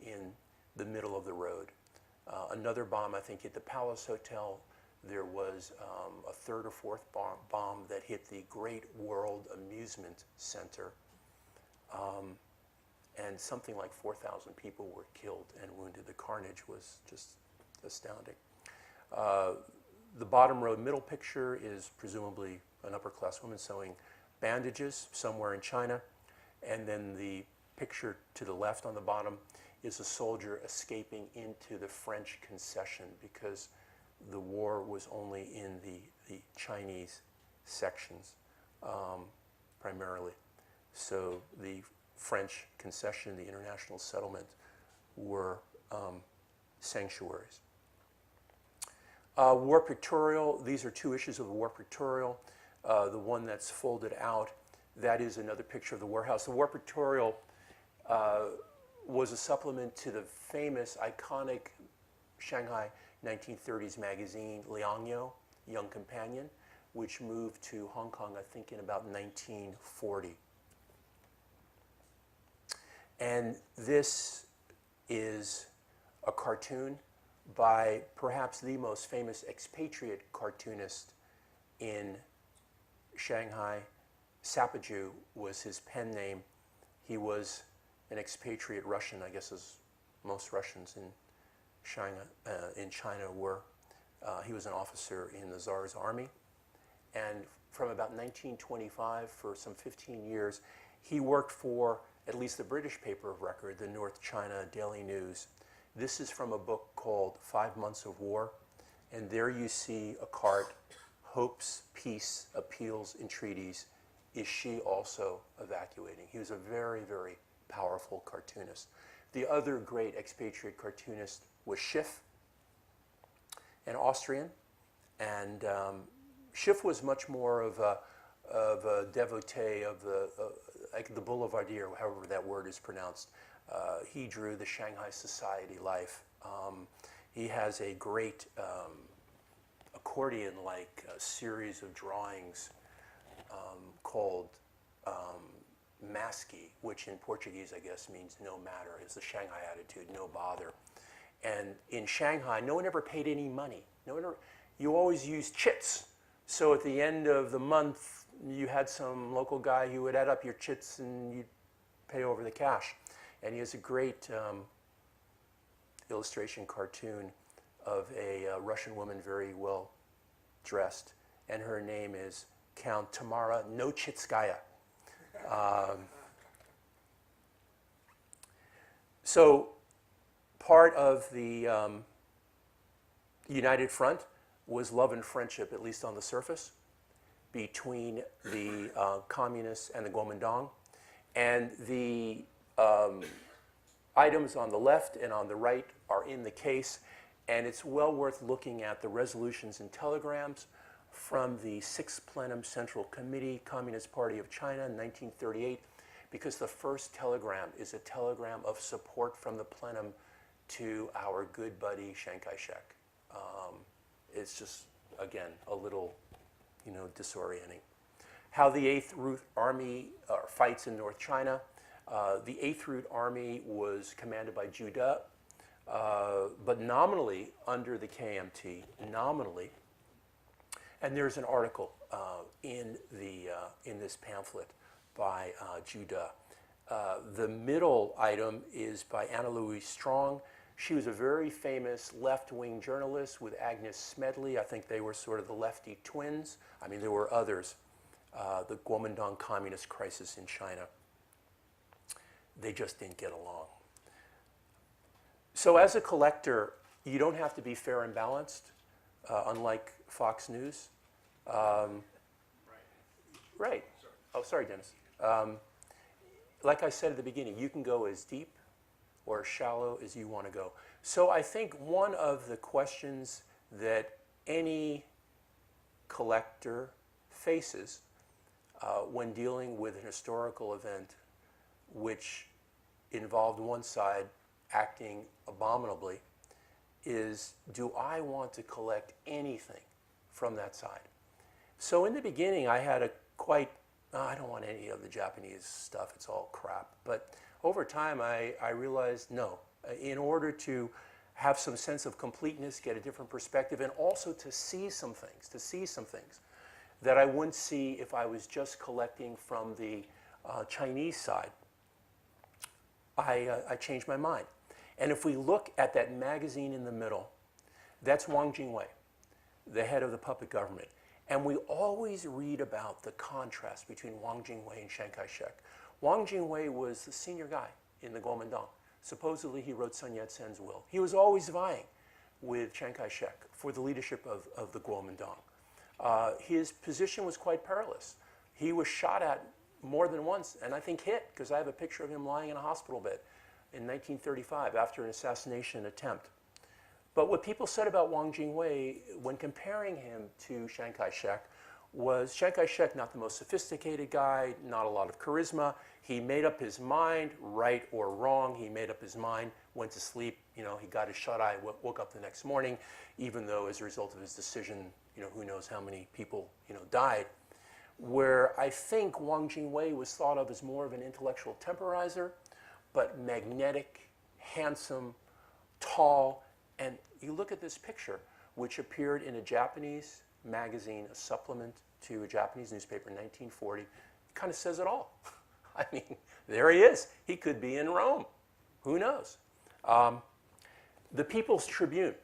in the middle of the road. Another bomb, I think, hit the Palace Hotel. There was a 3rd or 4th bomb that hit the Great World Amusement Center. And something like 4,000 people were killed and wounded. The carnage was just astounding. The bottom row middle picture is presumably an upper-class woman sewing bandages somewhere in China. And then the picture to the left on the bottom is a soldier escaping into the French concession because the war was only in the Chinese sections primarily. So the French concession, the international settlement, were sanctuaries. War Pictorial, these are 2 issues of the War Pictorial. The one that's folded out, that is another picture of the warehouse. The War Pictorial was a supplement to the famous, iconic Shanghai 1930s magazine, Liangyo, Young Companion, which moved to Hong Kong, I think, in about 1940. And this is a cartoon by perhaps the most famous expatriate cartoonist in Shanghai. Sapaju was his pen name. He was an expatriate Russian, I guess as most Russians in China were. He was an officer in the Tsar's army. And from about 1925, for some 15 years, he worked for at least the British paper of record, the North China Daily News. This is from a book called 5 Months of War. And there you see a cart, hopes, peace, appeals, entreaties. Is she also evacuating? He was a very, very powerful cartoonist. The other great expatriate cartoonist was Schiff, an Austrian. And Schiff was much more of a devotee of like the boulevardier, however that word is pronounced. He drew the Shanghai society life. He has a great accordion-like series of drawings called Maski, which in Portuguese, I guess, means no matter. It's the Shanghai attitude, no bother. And in Shanghai, no one ever paid any money. You always used chits. So at the end of the month, you had some local guy who would add up your chits and you'd pay over the cash. And he has a great illustration cartoon of a Russian woman, very well dressed, and her name is Count Tamara Nochitskaya. So part of the United Front was love and friendship, at least on the surface, between the communists and the Kuomintang. And the items on the left and on the right are in the case, and it's well worth looking at the resolutions and telegrams from the 6th Plenum Central Committee, Communist Party of China in 1938, because the first telegram is a telegram of support from the plenum to our good buddy Chiang Kaishek. It's just, again, a little, disorienting. How the 8th Route Army fights in North China. The 8th Route Army was commanded by Zhu De, but nominally under the KMT, nominally. And there's an article in this pamphlet by Zhu De. The middle item is by Anna Louise Strong. She was a very famous left-wing journalist with Agnes Smedley. I think they were sort of the lefty twins. I mean, there were others. The Kuomintang communist crisis in China. They just didn't get along. So as a collector, you don't have to be fair and balanced, unlike Fox News. Right. Oh, sorry, Dennis. Like I said at the beginning, you can go as deep or as shallow as you want to go. So I think one of the questions that any collector faces when dealing with an historical event which involved one side acting abominably is, do I want to collect anything from that side? So in the beginning, I had a quite, I don't want any of the Japanese stuff, it's all crap. But over time, I realized, no, in order to have some sense of completeness, get a different perspective, and also to see some things that I wouldn't see if I was just collecting from the Chinese side, I changed my mind. And if we look at that magazine in the middle, that's Wang Jingwei, the head of the puppet government. And we always read about the contrast between Wang Jingwei and Chiang Kaishek. Wang Jingwei was the senior guy in the Kuomintang. Supposedly he wrote Sun Yat-sen's will. He was always vying with Chiang Kaishek for the leadership of the Kuomintang. His position was quite perilous. He was shot at more than once, and I think hit, because I have a picture of him lying in a hospital bed in 1935 after an assassination attempt. But what people said about Wang Jingwei when comparing him to Chiang Kaishek was Chiang Kaishek not the most sophisticated guy, not a lot of charisma. He made up his mind, right or wrong. He made up his mind, went to sleep, he got his shut-eye, woke up the next morning, even though as a result of his decision, who knows how many people, died. Where I think Wang Jingwei was thought of as more of an intellectual temporizer, but magnetic, handsome, tall, and you look at this picture, which appeared in a Japanese magazine, a supplement to a Japanese newspaper in 1940, it kind of says it all. I mean, there he is. He could be in Rome. Who knows? The People's Tribune,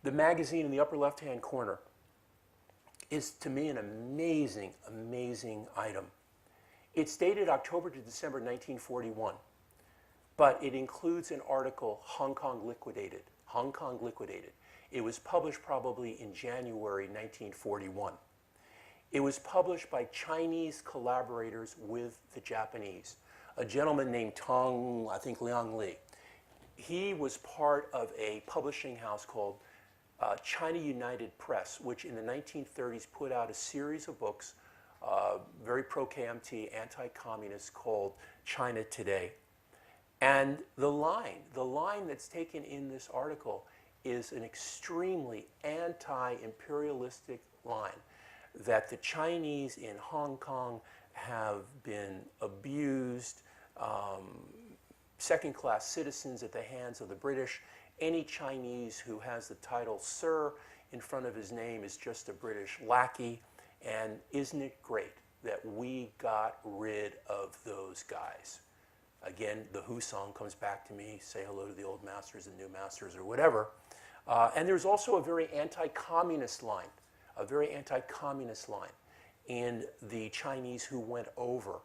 the magazine in the upper left-hand corner, is to me an amazing, amazing item. It's dated October to December 1941, but it includes an article, Hong Kong Liquidated. Hong Kong Liquidated. It was published probably in January 1941. It was published by Chinese collaborators with the Japanese. A gentleman named Tong, I think Liang Li. He was part of a publishing house called China United Press, which in the 1930s put out a series of books, very pro-KMT, anti-communist, called China Today. And the line that's taken in this article is an extremely anti-imperialistic line that the Chinese in Hong Kong have been abused, second-class citizens at the hands of the British. Any Chinese who has the title Sir in front of his name is just a British lackey. And isn't it great that we got rid of those guys? Again, the Who song comes back to me, say hello to the old masters and new masters or whatever. And there's also a very anti-communist line, in the Chinese who went over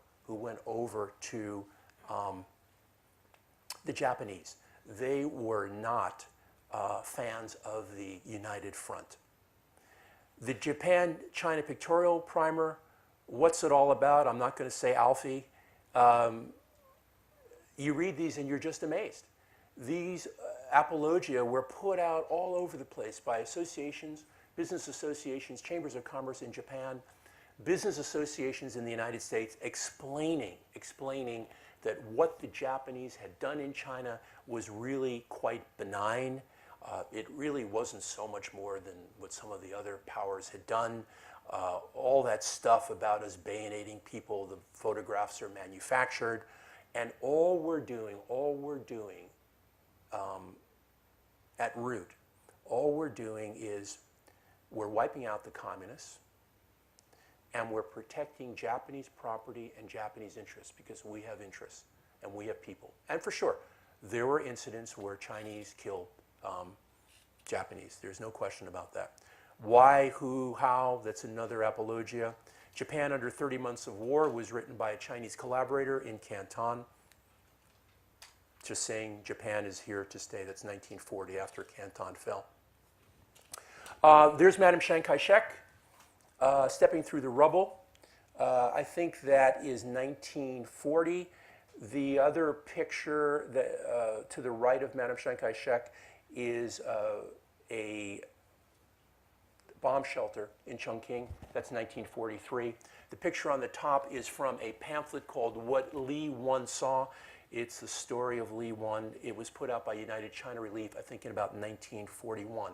to the Japanese. They were not fans of the United Front. The Japan-China Pictorial Primer, what's it all about? I'm not going to say Alfie. You read these and you're just amazed. These apologia were put out all over the place by associations, business associations, chambers of commerce in Japan, business associations in the United States, explaining that what the Japanese had done in China was really quite benign. It really wasn't so much more than what some of the other powers had done. All that stuff about us bayoneting people, the photographs are manufactured. And all we're doing at root, is we're wiping out the communists and we're protecting Japanese property and Japanese interests because we have interests and we have people. And for sure, there were incidents where Chinese killed Japanese. There's no question about that. Why, who, how, that's another apologia. Japan Under 30 Months of War was written by a Chinese collaborator in Canton. Just saying Japan is here to stay. That's 1940 after Canton fell. There's Madame Chiang Kaishek stepping through the rubble. I think that is 1940. The other picture that, to the right of Madame Chiang Kaishek is a bomb shelter in Chongqing. That's 1943. The picture on the top is from a pamphlet called What Li One Saw. It's the story of Li One. It was put out by United China Relief, I think in about 1941,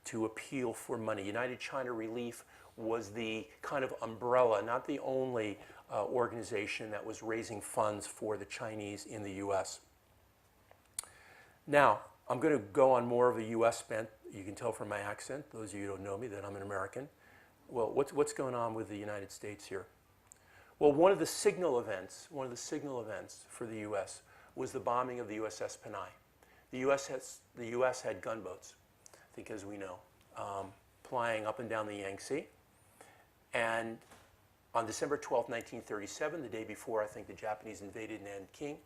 to appeal for money. United China Relief was the kind of umbrella, not the only organization that was raising funds for the Chinese in the US. Now, I'm going to go on more of a US bent. You can tell from my accent, those of you who don't know me, that I'm an American. Well, what's going on with the United States here? Well, one of the signal events for the US was the bombing of the USS Panay. The US had gunboats, I think as we know, plying up and down the Yangtze. And on December 12, 1937, the day before I think the Japanese invaded Nanking,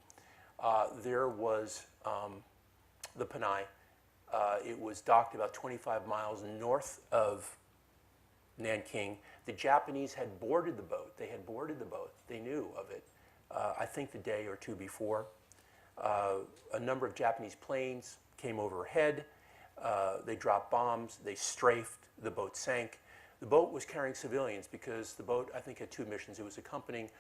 there was the Panay. It was docked about 25 miles north of Nanking. The Japanese had boarded the boat. They knew of it, I think the day or two before. A number of Japanese planes came overhead. They dropped bombs, they strafed, the boat sank. The boat was carrying civilians because the boat, I think, had two missions. It was accompanying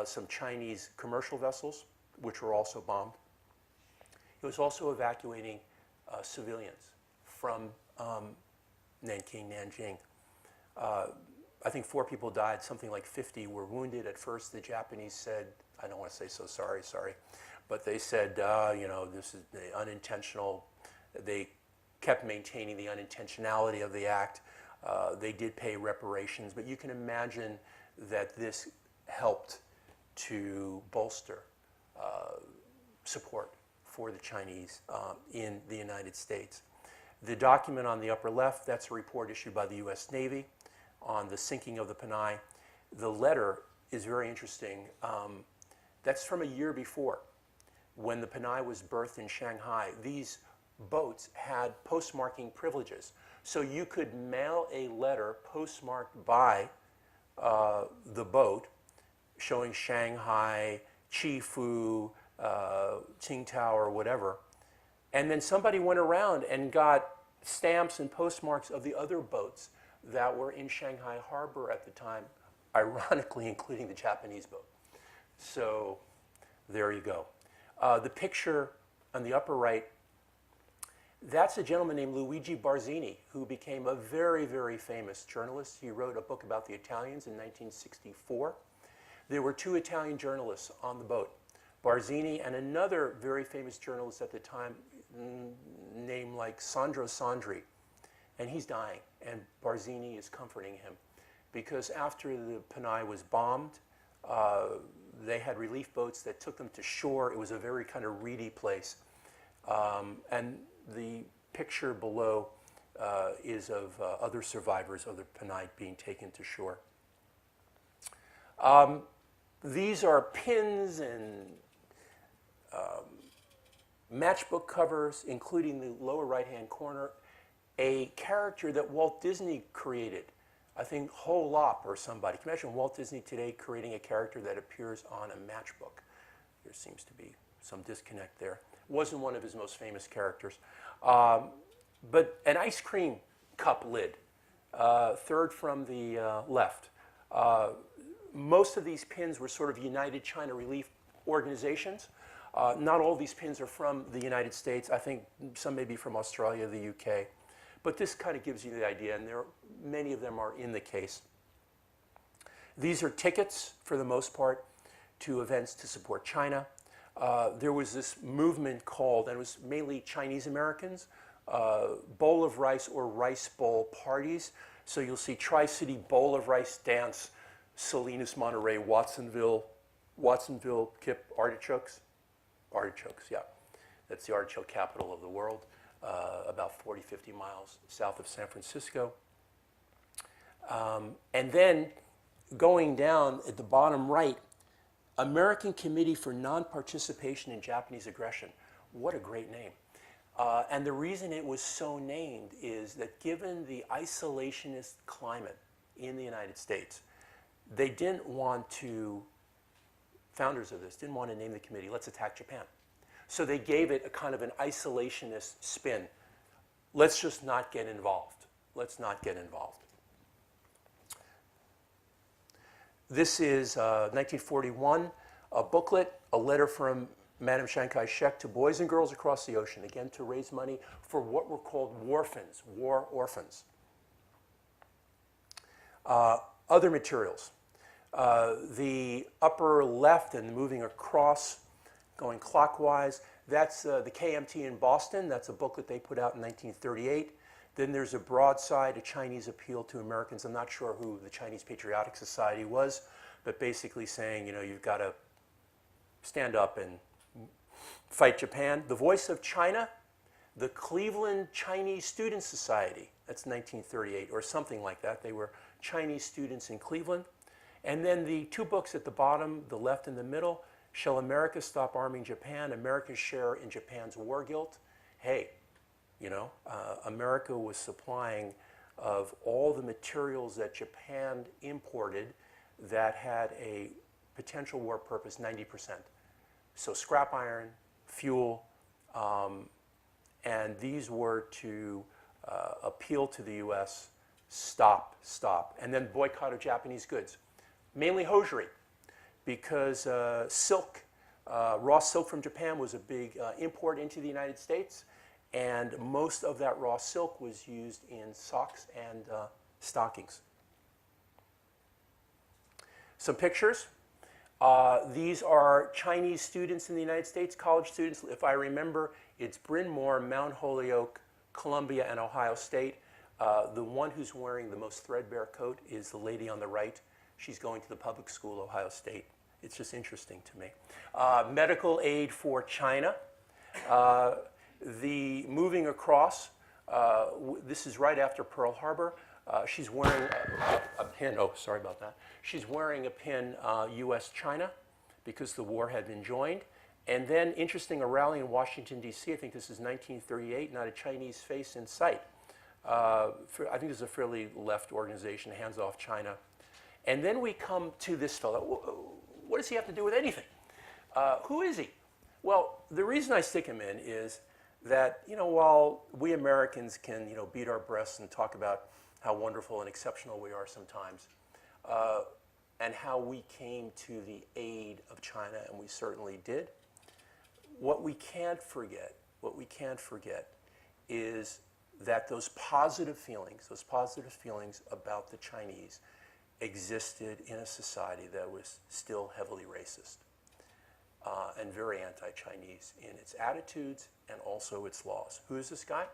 some Chinese commercial vessels, which were also bombed. It was also evacuating civilians from Nanjing. I think 4 people died, something like 50 were wounded. At first, the Japanese said, I don't want to say so sorry, but they said, this is the unintentional. They kept maintaining the unintentionality of the act. They did pay reparations, but you can imagine that this helped to bolster support for the Chinese in the United States. The document on the upper left, that's a report issued by the U.S. Navy on the sinking of the Panay. The letter is very interesting. That's from a year before, when the Panay was berthed in Shanghai. These boats had postmarking privileges. So you could mail a letter postmarked by the boat showing Shanghai, Chifu, Qingdao, or whatever. And then somebody went around and got stamps and postmarks of the other boats that were in Shanghai Harbour at the time, ironically including the Japanese boat. So there you go. The picture on the upper right, that's a gentleman named Luigi Barzini, who became a very, very famous journalist. He wrote a book about the Italians in 1964. There were 2 Italian journalists on the boat, Barzini and another very famous journalist at the time named like Sandro Sandri. And he's dying, and Barzini is comforting him. Because after the Panay was bombed, they had relief boats that took them to shore. It was a very kind of reedy place. And the picture below is of other survivors of the Panay being taken to shore. These are pins and matchbook covers, including the lower right-hand corner, a character that Walt Disney created. I think Holop or somebody. Can you imagine Walt Disney today creating a character that appears on a matchbook? There seems to be some disconnect there. Wasn't one of his most famous characters. But an ice cream cup lid, third from the left. Most of these pins were sort of United China Relief organizations. Not all these pins are from the United States. I think some may be from Australia, the UK. But this kind of gives you the idea, and many of them are in the case. These are tickets, for the most part, to events to support China. There was this movement called, and it was mainly Chinese Americans, bowl of rice or rice bowl parties. So you'll see Tri-City Bowl of Rice Dance, Salinas, Monterey, Watsonville, Kip, artichokes. Artichokes, yeah. That's the artichoke capital of the world, about 40, 50 miles south of San Francisco. And then going down at the bottom right, American Committee for Non-Participation in Japanese Aggression. What a great name. And the reason it was so named is that given the isolationist climate in the United States, they didn't want to, founders of this, didn't want to name the committee, let's attack Japan. So they gave it a kind of an isolationist spin. Let's just not get involved. Let's not get involved. This is 1941, a booklet, a letter from Madame Chiang Kaishek to boys and girls across the ocean, again to raise money for what were called warfans, war orphans. Other materials. The upper left and moving across, going clockwise, that's the KMT in Boston. That's a booklet they put out in 1938. Then there's a broadside, a Chinese appeal to Americans. I'm not sure who the Chinese Patriotic Society was, but basically saying, you've got to stand up and fight Japan. The Voice of China, the Cleveland Chinese Student Society. That's 1938 or something like that. They were Chinese students in Cleveland. And then the 2 books at the bottom, the left and the middle, Shall America Stop Arming Japan? America's Share in Japan's War Guilt. Hey, America was supplying of all the materials that Japan imported that had a potential war purpose, 90%. So scrap iron, fuel, And these were to appeal to the U.S., stop, stop, and then boycott of Japanese goods, mainly hosiery, because silk, raw silk from Japan was a big import into the United States, and most of that raw silk was used in socks and stockings. Some pictures. These are Chinese students in the United States, college students. If I remember, it's Bryn Mawr, Mount Holyoke, Columbia, and Ohio State. The one who's wearing the most threadbare coat is the lady on the right. She's going to the public school, Ohio State. It's just interesting to me. Medical aid for China. The moving across, this is right after Pearl Harbor. She's wearing a pin, oh, sorry about that. She's wearing a pin U.S.-China because the war had been joined. And then, interesting, a rally in Washington, D.C., I think this is 1938, not a Chinese face in sight. I think this is a fairly left organization, Hands Off China. And then we come to this fellow. What does he have to do with anything? Who is he? Well, the reason I stick him in is that, while we Americans can, beat our breasts and talk about how wonderful and exceptional we are sometimes, and how we came to the aid of China, and we certainly did, what we can't forget is that those positive feelings about the Chinese existed in a society that was still heavily racist and very anti-Chinese in its attitudes and also its laws. Who is this guy?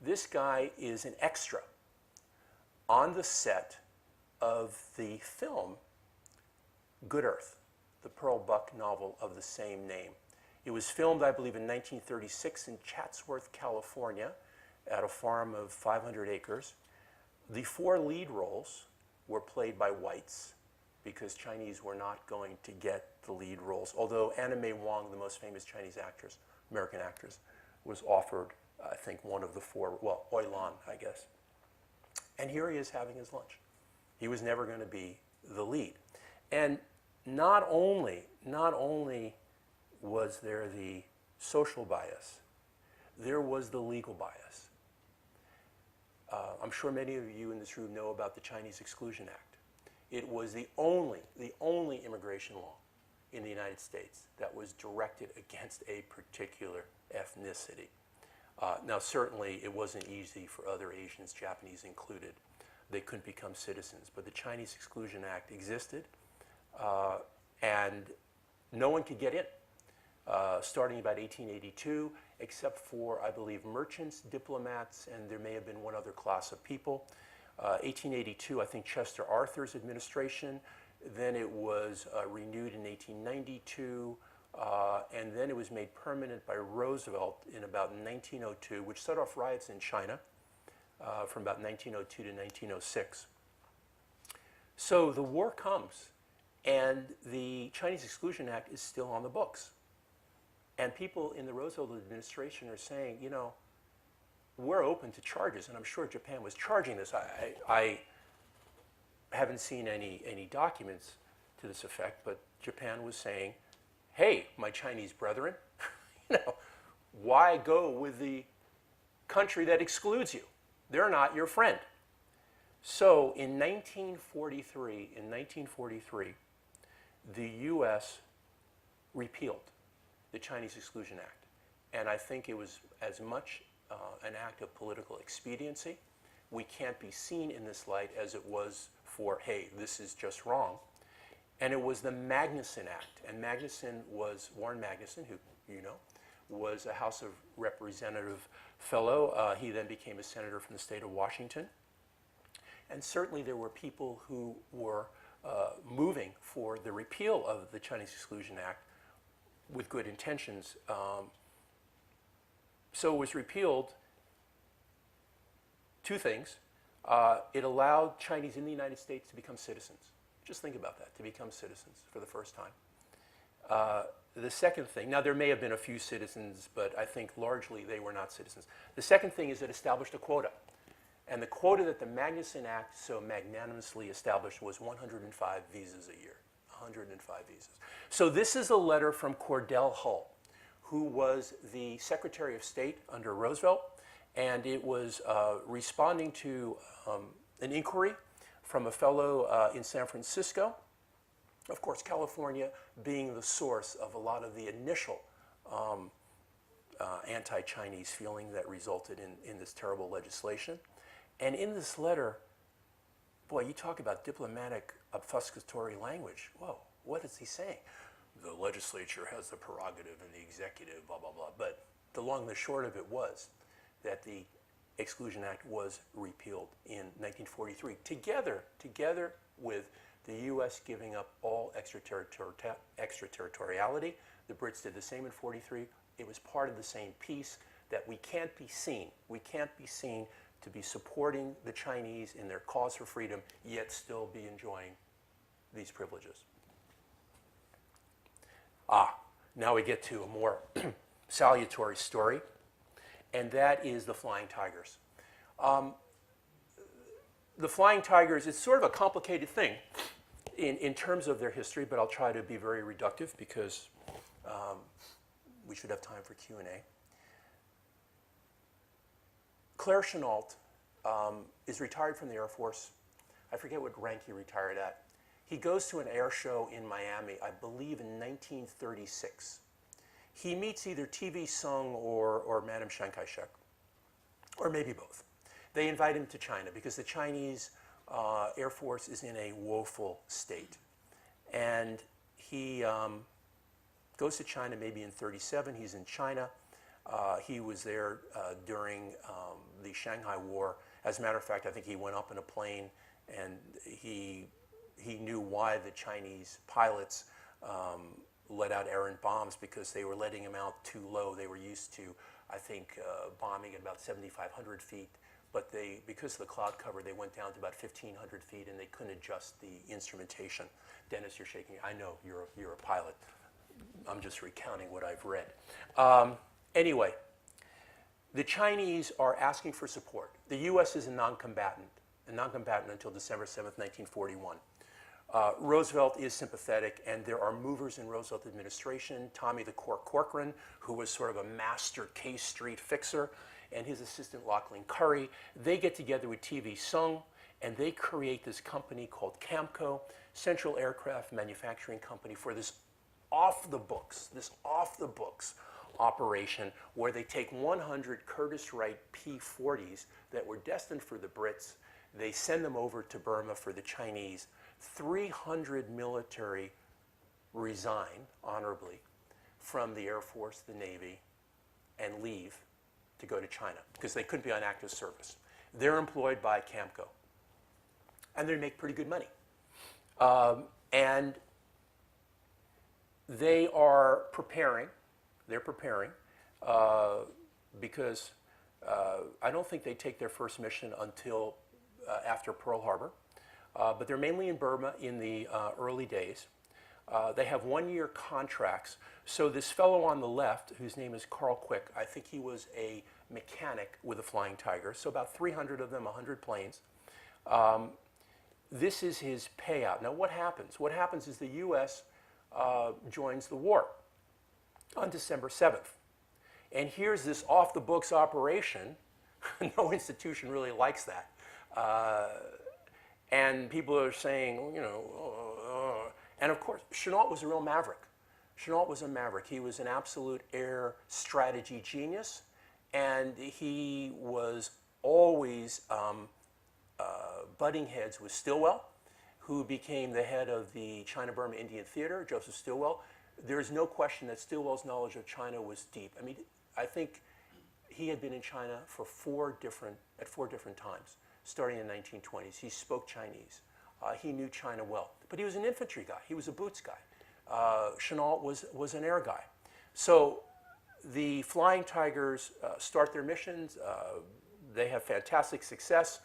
This guy is an extra on the set of the film Good Earth, the Pearl Buck novel of the same name. It was filmed, I believe, in 1936 in Chatsworth, California, at a farm of 500 acres. The 4 lead roles were played by whites because Chinese were not going to get the lead roles, although Anna May Wong, the most famous Chinese actress, American actress, was offered, I think, one of the 4, well, Oi Lan, I guess. And here he is having his lunch. He was never going to be the lead. And not only was there the social bias, there was the legal bias. I'm sure many of you in this room know about the Chinese Exclusion Act. It was the only immigration law in the United States that was directed against a particular ethnicity. Now, certainly, it wasn't easy for other Asians, Japanese included. They couldn't become citizens. But the Chinese Exclusion Act existed, and no one could get in, starting about 1882, except for, I believe, merchants, diplomats, and there may have been one other class of people. 1882, I think Chester Arthur's administration. Then it was renewed in 1892. And then it was made permanent by Roosevelt in about 1902, which set off riots in China from about 1902 to 1906. So the war comes, and the Chinese Exclusion Act is still on the books. And people in the Roosevelt administration are saying, we're open to charges, and I'm sure Japan was charging this. I haven't seen any documents to this effect, but Japan was saying, hey, my Chinese brethren, why go with the country that excludes you? They're not your friend. So in 1943, the U.S. repealed the Chinese Exclusion Act. And I think it was as much an act of political expediency. We can't be seen in this light as it was for, hey, this is just wrong. And it was the Magnuson Act. And Warren Magnuson, who you know, was a House of Representative fellow. He then became a senator from the state of Washington. And certainly there were people who were moving for the repeal of the Chinese Exclusion Act with good intentions. So it was repealed. 2 things. It allowed Chinese in the United States to become citizens. Just think about that, to become citizens for the first time. The second thing, now there may have been a few citizens, but I think largely they were not citizens. The second thing is it established a quota. And the quota that the Magnuson Act so magnanimously established was 105 visas a year. 105 visas. So this is a letter from Cordell Hull, who was the Secretary of State under Roosevelt, and it was responding to an inquiry from a fellow in San Francisco. Of course, California being the source of a lot of the initial anti-Chinese feeling that resulted in this terrible legislation. And in this letter, boy, you talk about diplomatic obfuscatory language. Whoa, what is he saying? The legislature has the prerogative and the executive, blah, blah, blah. But the long and the short of it was that the Exclusion Act was repealed in 1943, together with the U.S. giving up all extraterritoriality. The Brits did the same in 43. It was part of the same peace that we can't be seen to be supporting the Chinese in their cause for freedom, yet still be enjoying these privileges. Now we get to a more salutary story, and that is the Flying Tigers. The Flying Tigers, it's sort of a complicated thing in terms of their history, but I'll try to be very reductive because we should have time for Q&A. Claire Chennault is retired from the Air Force. I forget what rank he retired at. He goes to an air show in Miami, I believe in 1936. He meets either TV Sung or Madame Chiang Kaishek, or maybe both. They invite him to China because the Chinese Air Force is in a woeful state. And he goes to China maybe in 37. He's in China. He was there during the Shanghai War. As a matter of fact, I think he went up in a plane and he knew why the Chinese pilots let out errant bombs, because they were letting them out too low. They were used to, I think, bombing at about 7,500 feet. But because of the cloud cover, they went down to about 1,500 feet, and they couldn't adjust the instrumentation. Dennis, you're shaking. I know you're a pilot. I'm just recounting what I've read. Anyway, the Chinese are asking for support. The U.S. is a non-combatant until December 7th, 1941. Roosevelt is sympathetic, and there are movers in Roosevelt administration. Tommy the Cork Corcoran, who was sort of a master K Street fixer, and his assistant Lachlan Curry, they get together with TV Sung, and they create this company called CAMCO, Central Aircraft Manufacturing Company, for this off-the-books operation where they take 100 Curtiss-Wright P-40s that were destined for the Brits. They send them over to Burma for the Chinese. 300 military resign honorably from the Air Force, the Navy, and leave to go to China because they couldn't be on active service. They're employed by CAMCO, and they make pretty good money. And they are preparing. They're preparing because I don't think they take their first mission until after Pearl Harbor. But they're mainly in Burma in the early days. They have one-year contracts. So this fellow on the left, whose name is Carl Quick, I think he was a mechanic with the Flying Tigers, so about 300 of them, 100 planes. This is his payout. Now what happens? What happens is the U.S. Joins the war on December 7th. And here's this off-the-books operation. No institution really likes that. And people are saying, and of course, Chennault was a real maverick. Chennault was a maverick. He was an absolute air strategy genius, and he was always butting heads with Stilwell, who became the head of the China-Burma Indian Theater, Joseph Stilwell. There is no question that Stilwell's knowledge of China was deep. I mean, I think he had been in China for four different times, starting in the 1920s. He spoke Chinese. He knew China well. But he was an infantry guy. He was a boots guy. Chennault was an air guy. So the Flying Tigers start their missions. They have fantastic success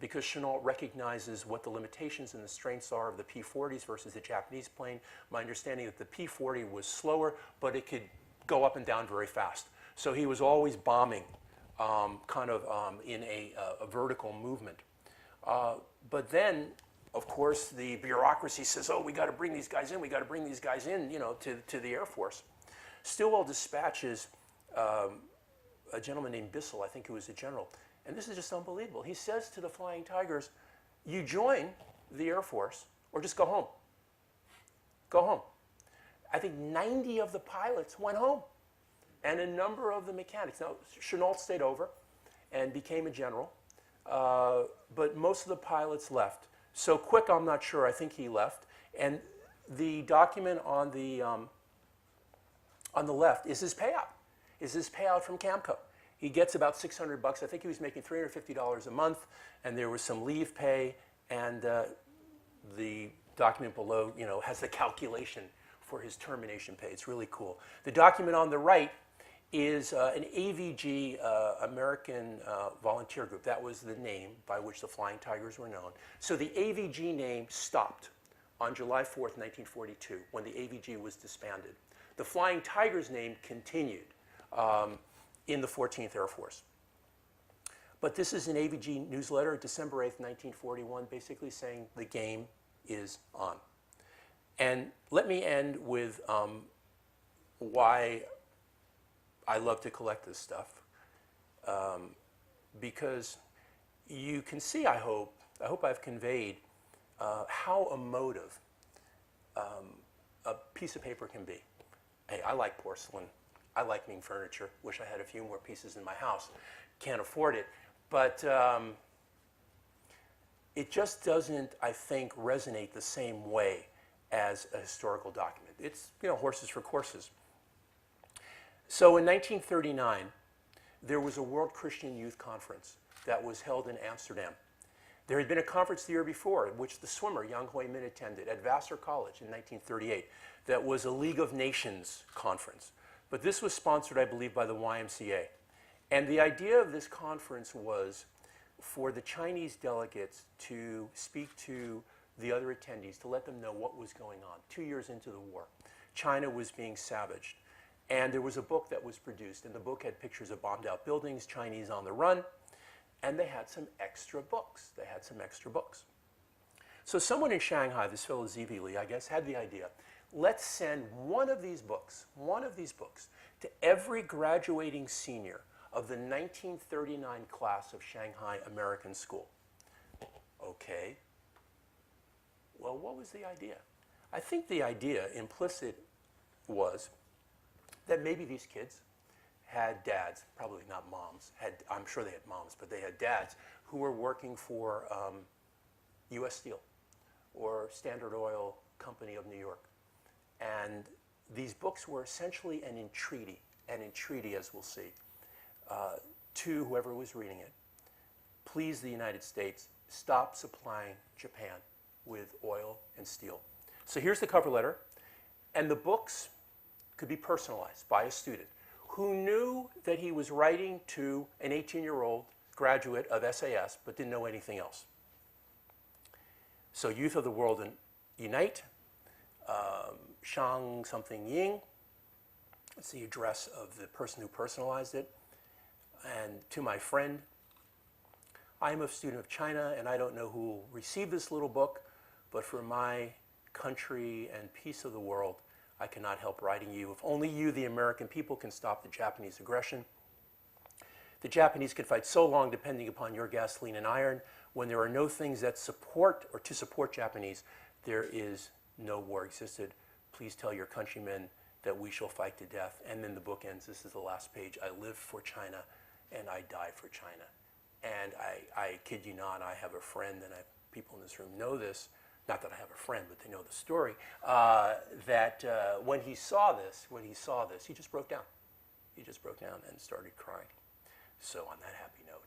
because Chennault recognizes what the limitations and the strengths are of the P-40s versus the Japanese plane. My understanding that the P-40 was slower, but it could go up and down very fast. So he was always bombing in a vertical movement. But then, of course, the bureaucracy says, oh, we got to bring these guys in, to the Air Force. Stilwell dispatches a gentleman named Bissell, I think, who was a general. And this is just unbelievable. He says to the Flying Tigers, you join the Air Force or just go home. Go home. I think 90 of the pilots went home, and a number of the mechanics. Now, Chenault stayed over and became a general, but most of the pilots left. So Quick, I'm not sure. I think he left. And the document on the left is his payout from Camco. He gets about $600. I think he was making $350 a month, and there was some leave pay, and the document below, has the calculation for his termination pay. It's really cool. The document on the right is an AVG, American Volunteer Group. That was the name by which the Flying Tigers were known. So the AVG name stopped on July 4th, 1942, when the AVG was disbanded. The Flying Tigers name continued in the 14th Air Force. But this is an AVG newsletter, December 8th, 1941, basically saying the game is on. And let me end with why I love to collect this stuff. Because you can see, I hope I've conveyed how emotive a piece of paper can be. Hey, I like porcelain. I like Ming furniture. Wish I had a few more pieces in my house. Can't afford it. But it just doesn't, I think, resonate the same way as a historical document. It's, horses for courses. So in 1939, there was a World Christian Youth Conference that was held in Amsterdam. There had been a conference the year before in which the swimmer Yang Hui-min attended at Vassar College in 1938 that was a League of Nations conference. But this was sponsored, I believe, by the YMCA. And the idea of this conference was for the Chinese delegates to speak to the other attendees, to let them know what was going on. 2 years into the war, China was being savaged. And there was a book that was produced, and the book had pictures of bombed out buildings, Chinese on the run, and they had some extra books. So someone in Shanghai, this fellow Z.V. Lee, I guess, had the idea, let's send one of these books to every graduating senior of the 1939 class of Shanghai American School. Okay. Well, what was the idea? I think the idea implicit was that maybe these kids had dads, probably not moms. I'm sure they had moms, but they had dads who were working for U.S. Steel or Standard Oil Company of New York. And these books were essentially an entreaty, as we'll see, to whoever was reading it. Please, the United States, stop supplying Japan with oil and steel. So here's the cover letter. And the books could be personalized by a student who knew that he was writing to an 18-year-old graduate of SAS but didn't know anything else. So Youth of the World Unite, Shang something Ying. It's the address of the person who personalized it. And to my friend, I am a student of China, and I don't know who will receive this little book, but for my country and peace of the world, I cannot help writing you. If only you, the American people, can stop the Japanese aggression. The Japanese can fight so long depending upon your gasoline and iron. When there are no things that support or to support Japanese, there is no war existed. Please tell your countrymen that we shall fight to death. And then the book ends. This is the last page. I live for China and I die for China. And I kid you not, I have a friend, and people in this room know this, not that I have a friend, but they know the story, that when he saw this, he just broke down. He just broke down and started crying. So on that happy note,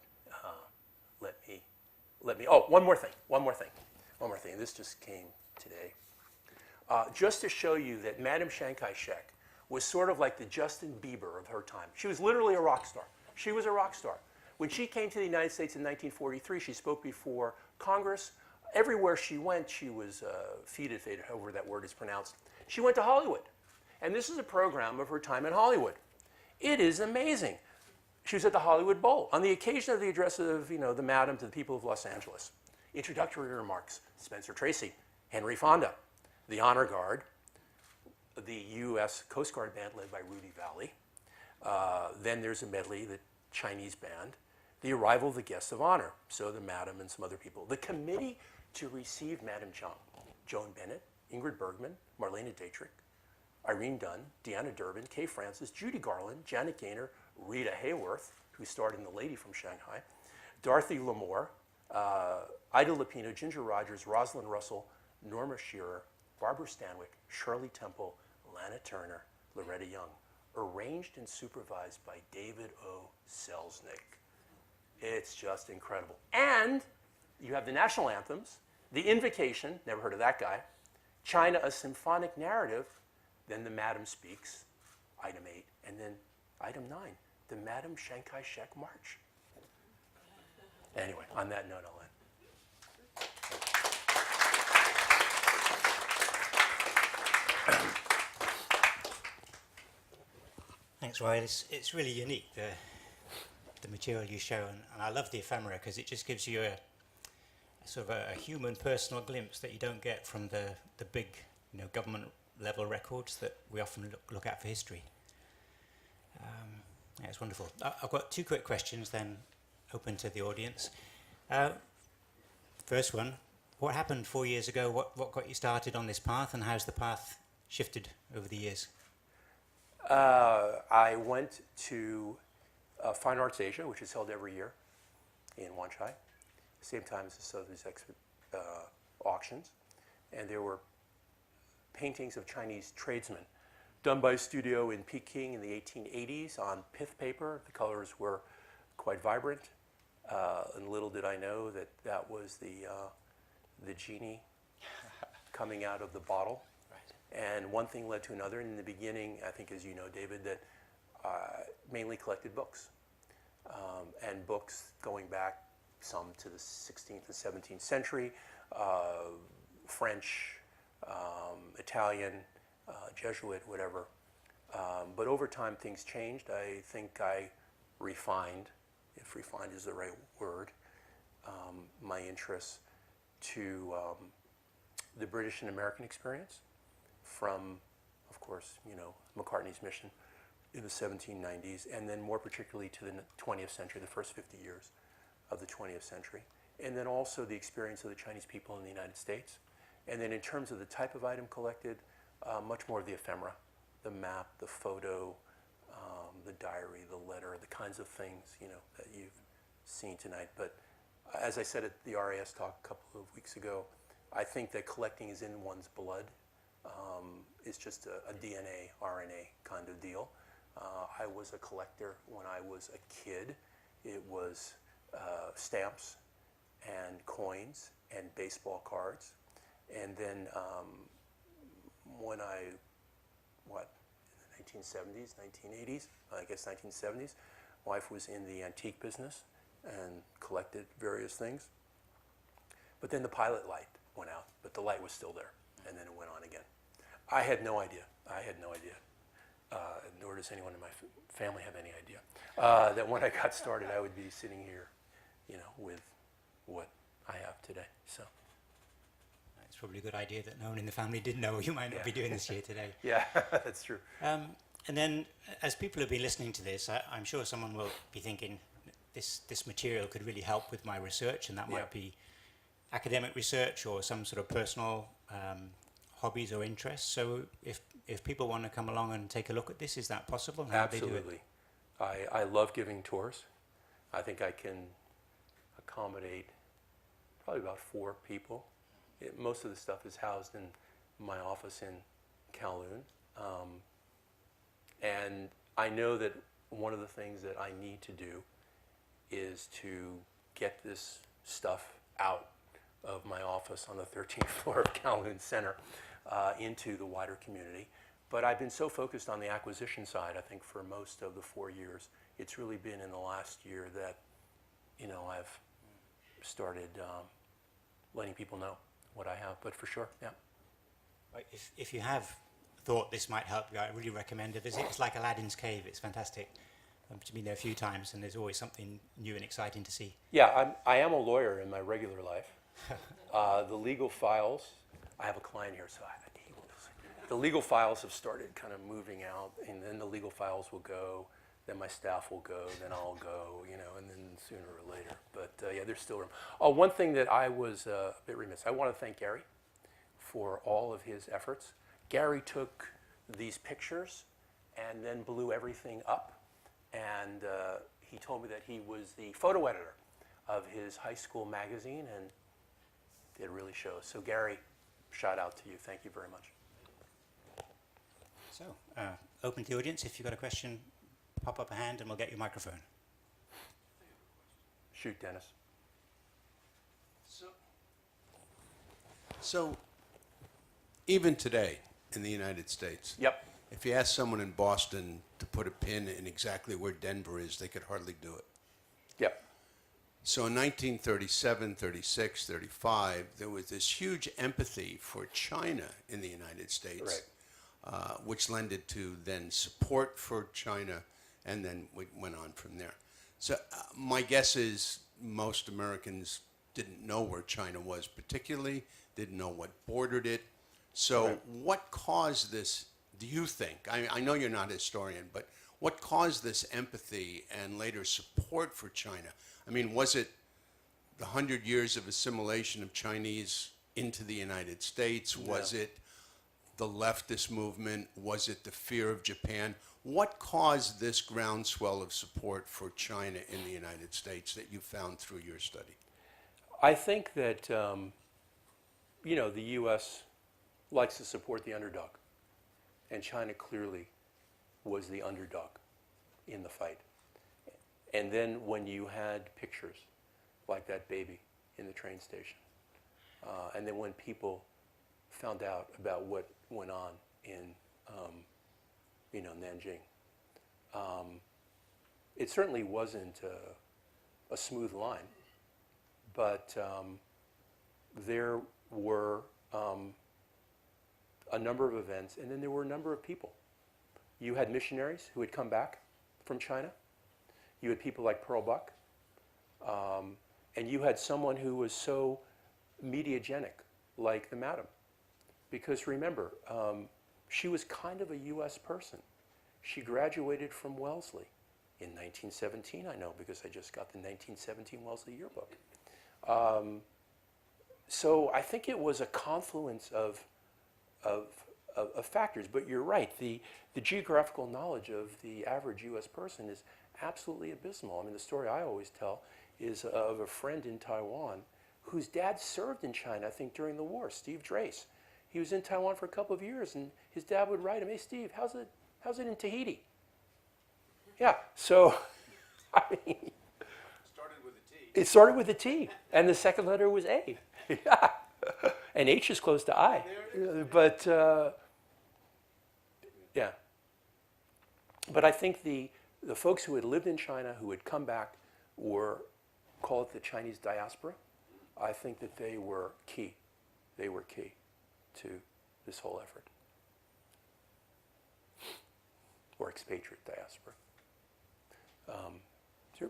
let me, one more thing. This just came today. Just to show you that Madame Chiang Kaishek was sort of like the Justin Bieber of her time. She was literally a rock star. She was a rock star. When she came to the United States in 1943, she spoke before Congress. Everywhere she went, she was feted, however that word is pronounced. She went to Hollywood. And this is a program of her time in Hollywood. It is amazing. She was at the Hollywood Bowl on the occasion of the address of, the Madam to the people of Los Angeles. Introductory remarks: Spencer Tracy, Henry Fonda, the Honor Guard, the U.S. Coast Guard band led by Rudy Valley. Then there's a medley, the Chinese band. The arrival of the guests of honor, so the Madam and some other people. The committee to receive Madam Zhang, Joan Bennett, Ingrid Bergman, Marlene Dietrich, Irene Dunn, Deanna Durbin, Kay Francis, Judy Garland, Janet Gaynor, Rita Hayworth, who starred in The Lady from Shanghai, Dorothy Lamour, Ida Lupino, Ginger Rogers, Rosalind Russell, Norma Shearer, Barbara Stanwyck, Shirley Temple, Lana Turner, Loretta Young, arranged and supervised by David O. Selznick. It's just incredible. And you have the national anthems, the Invocation, never heard of that guy, China, a symphonic narrative, then the Madam speaks, item 8, and then item 9, the Madam Chiang Kaishek March. Anyway, on that note, I'll end.
Thanks, Roy. It's really unique, the material you show, and I love the ephemera because it just gives you a sort of a human, personal glimpse that you don't get from the big, government level records that we often look at for history. Yeah, it's wonderful. I've got 2 quick questions, then open to the audience. First one, what happened 4 years ago? What got you started on this path, and how's the path shifted over the years?
I went to Fine Arts Asia, which is held every year in Wanchai, same time as the Sotheby's auctions, and there were paintings of Chinese tradesmen done by a studio in Peking in the 1880s on pith paper. The colors were quite vibrant, and little did I know that that was the genie coming out of the bottle. And one thing led to another. And in the beginning, I think, as you know, David, that mainly collected books. And books going back some to the 16th and 17th century, French, Italian, Jesuit, whatever. But over time, things changed. I think I refined, if refined is the right word, my interests to the British and American experience. From, of course, McCartney's mission in the 1790s, and then more particularly to the 20th century, the first 50 years of the 20th century. And then also the experience of the Chinese people in the United States. And then in terms of the type of item collected, much more of the ephemera, the map, the photo, the diary, the letter, the kinds of things, that you've seen tonight. But as I said at the RAS talk a couple of weeks ago, I think that collecting is in one's blood. It's just a DNA, RNA kind of deal. I was a collector when I was a kid. It was stamps and coins and baseball cards. And then when in the 1970s, 1980s, I guess 1970s, wife was in the antique business and collected various things. But then the pilot light went out, but the light was still there, and then it went on again. I had no idea, nor does anyone in my family have any idea, that when I got started I would be sitting here, with what I have today. So
It's probably a good idea that no one in the family did know you might not be doing this here today.
Yeah, that's true.
And then, as people have been listening to this, I'm sure someone will be thinking, this material could really help with my research, and that might be academic research or some sort of personal hobbies or interests. So if people want to come along and take a look at this, is that possible? And how do they do it?
Absolutely. I love giving tours. I think I can accommodate probably about 4 people. Most of the stuff is housed in my office in Kowloon. And I know that one of the things that I need to do is to get this stuff out of my office on the 13th floor of Kowloon Center into the wider community. But I've been so focused on the acquisition side, I think, for most of the 4 years. It's really been in the last year that, I've started letting people know what I have. But for sure, yeah.
If you have thought this might help you, I really recommend a visit. It's like Aladdin's Cave. It's fantastic. I've been there a few times, and there's always something new and exciting to see.
Yeah, I am a lawyer in my regular life. The legal files, I have a client here, so the legal files have started kind of moving out, and then the legal files will go, then my staff will go, then I'll go, you know, and then sooner or later. But yeah, there's still room. Oh, one thing that I was a bit remiss, I want to thank Gary for all of his efforts. Gary took these pictures and then blew everything up, and he told me that he was the photo editor of his high school magazine, and it really shows. So Gary, shout out to you. Thank you very much.
So, open to the audience. If you've got a question, pop up a hand and we'll get your microphone.
Shoot, Dennis.
So, even today in the United States,
Yep.
if you ask someone in Boston to put a pin in exactly where Denver is, they could hardly do it.
Yep.
So in 1937, 36, 35, there was this huge empathy for China in the United States, which lended to then support for China, and then we went on from there. So my guess is most Americans didn't know where China was particularly, didn't know what bordered it. So what caused this, do you think, I know you're not a historian, but what caused this empathy and later support for China? I mean, was it the 100 years of assimilation of Chinese into the United States? Was it the leftist movement? Was it the fear of Japan? What caused this groundswell of support for China in the United States that you found through your study?
I think that, you know, the U.S. likes to support the underdog, and China clearly was the underdog in the fight. And then when you had pictures like that baby in the train station, and then when people found out about what went on in, you know, Nanjing, it certainly wasn't a smooth line, but there were a number of events, and then there were a number of people. You had missionaries who had come back from China. You had people like Pearl Buck, and you had someone who was so mediagenic, like the Madam. Because remember, she was kind of a U.S. person. She graduated from Wellesley in 1917, I know, because I just got the 1917 Wellesley yearbook. So I think it was a confluence of factors, but you're right, the geographical knowledge of the average U.S. person is absolutely abysmal. I mean, the story I always tell is of a friend in Taiwan whose dad served in China, I think, during the war, Steve Drace. He was in Taiwan for a couple of years, and his dad would write him, "Hey, Steve, how's it in Tahiti?" Yeah, so, I mean...
Started with a T.
It started with a T, and the second letter was A. Yeah, and H is close to I. But, yeah. But I think the folks who had lived in China, who had come back, were, call it the Chinese diaspora. I think that they were key. They were key to this whole effort. Or expatriate diaspora. Sure.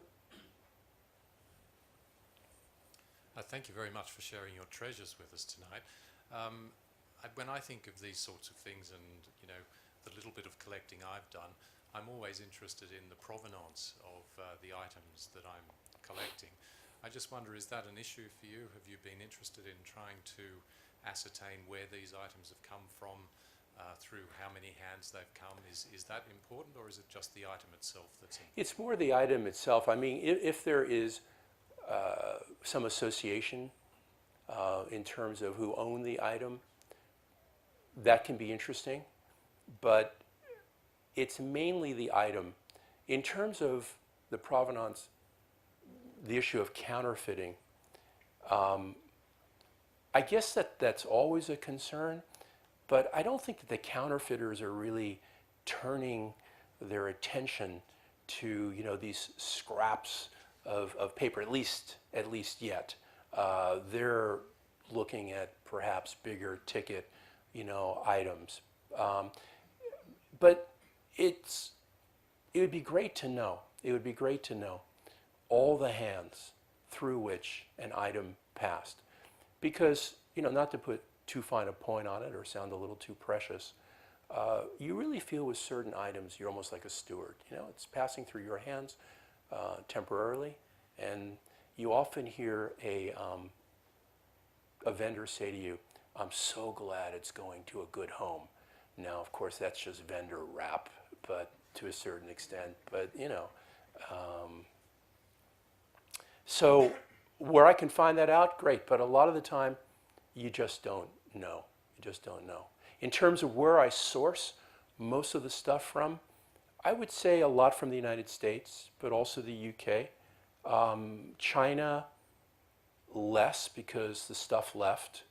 Thank you very much for sharing your treasures with us tonight. When I think of these sorts of things and, you know, the little bit of collecting I've done, I'm always interested in the provenance of the items that I'm collecting. I just wonder, is that an issue for you? Have you been interested in trying to ascertain where these items have come from, through how many hands they've come? Is that important, or is it just the item itself that's important?
It's more the item itself. I mean, if there is some association in terms of who owned the item, that can be interesting, but it's mainly the item. In terms of the provenance, the issue of counterfeiting, I guess that's always a concern, but I don't think that the counterfeiters are really turning their attention to, you know, these scraps of paper, at least yet. They're looking at perhaps bigger ticket, you know, items. But it would be great to know. It would be great to know all the hands through which an item passed. Because, you know, not to put too fine a point on it or sound a little too precious, you really feel with certain items you're almost like a steward. You know, it's passing through your hands temporarily, and you often hear a vendor say to you, "I'm so glad it's going to a good home." Now, of course, that's just vendor rap, but to a certain extent. But you know, so where I can find that out, great. But a lot of the time, you just don't know. You just don't know. In terms of where I source most of the stuff from, I would say a lot from the United States, but also the UK. China, less because the stuff left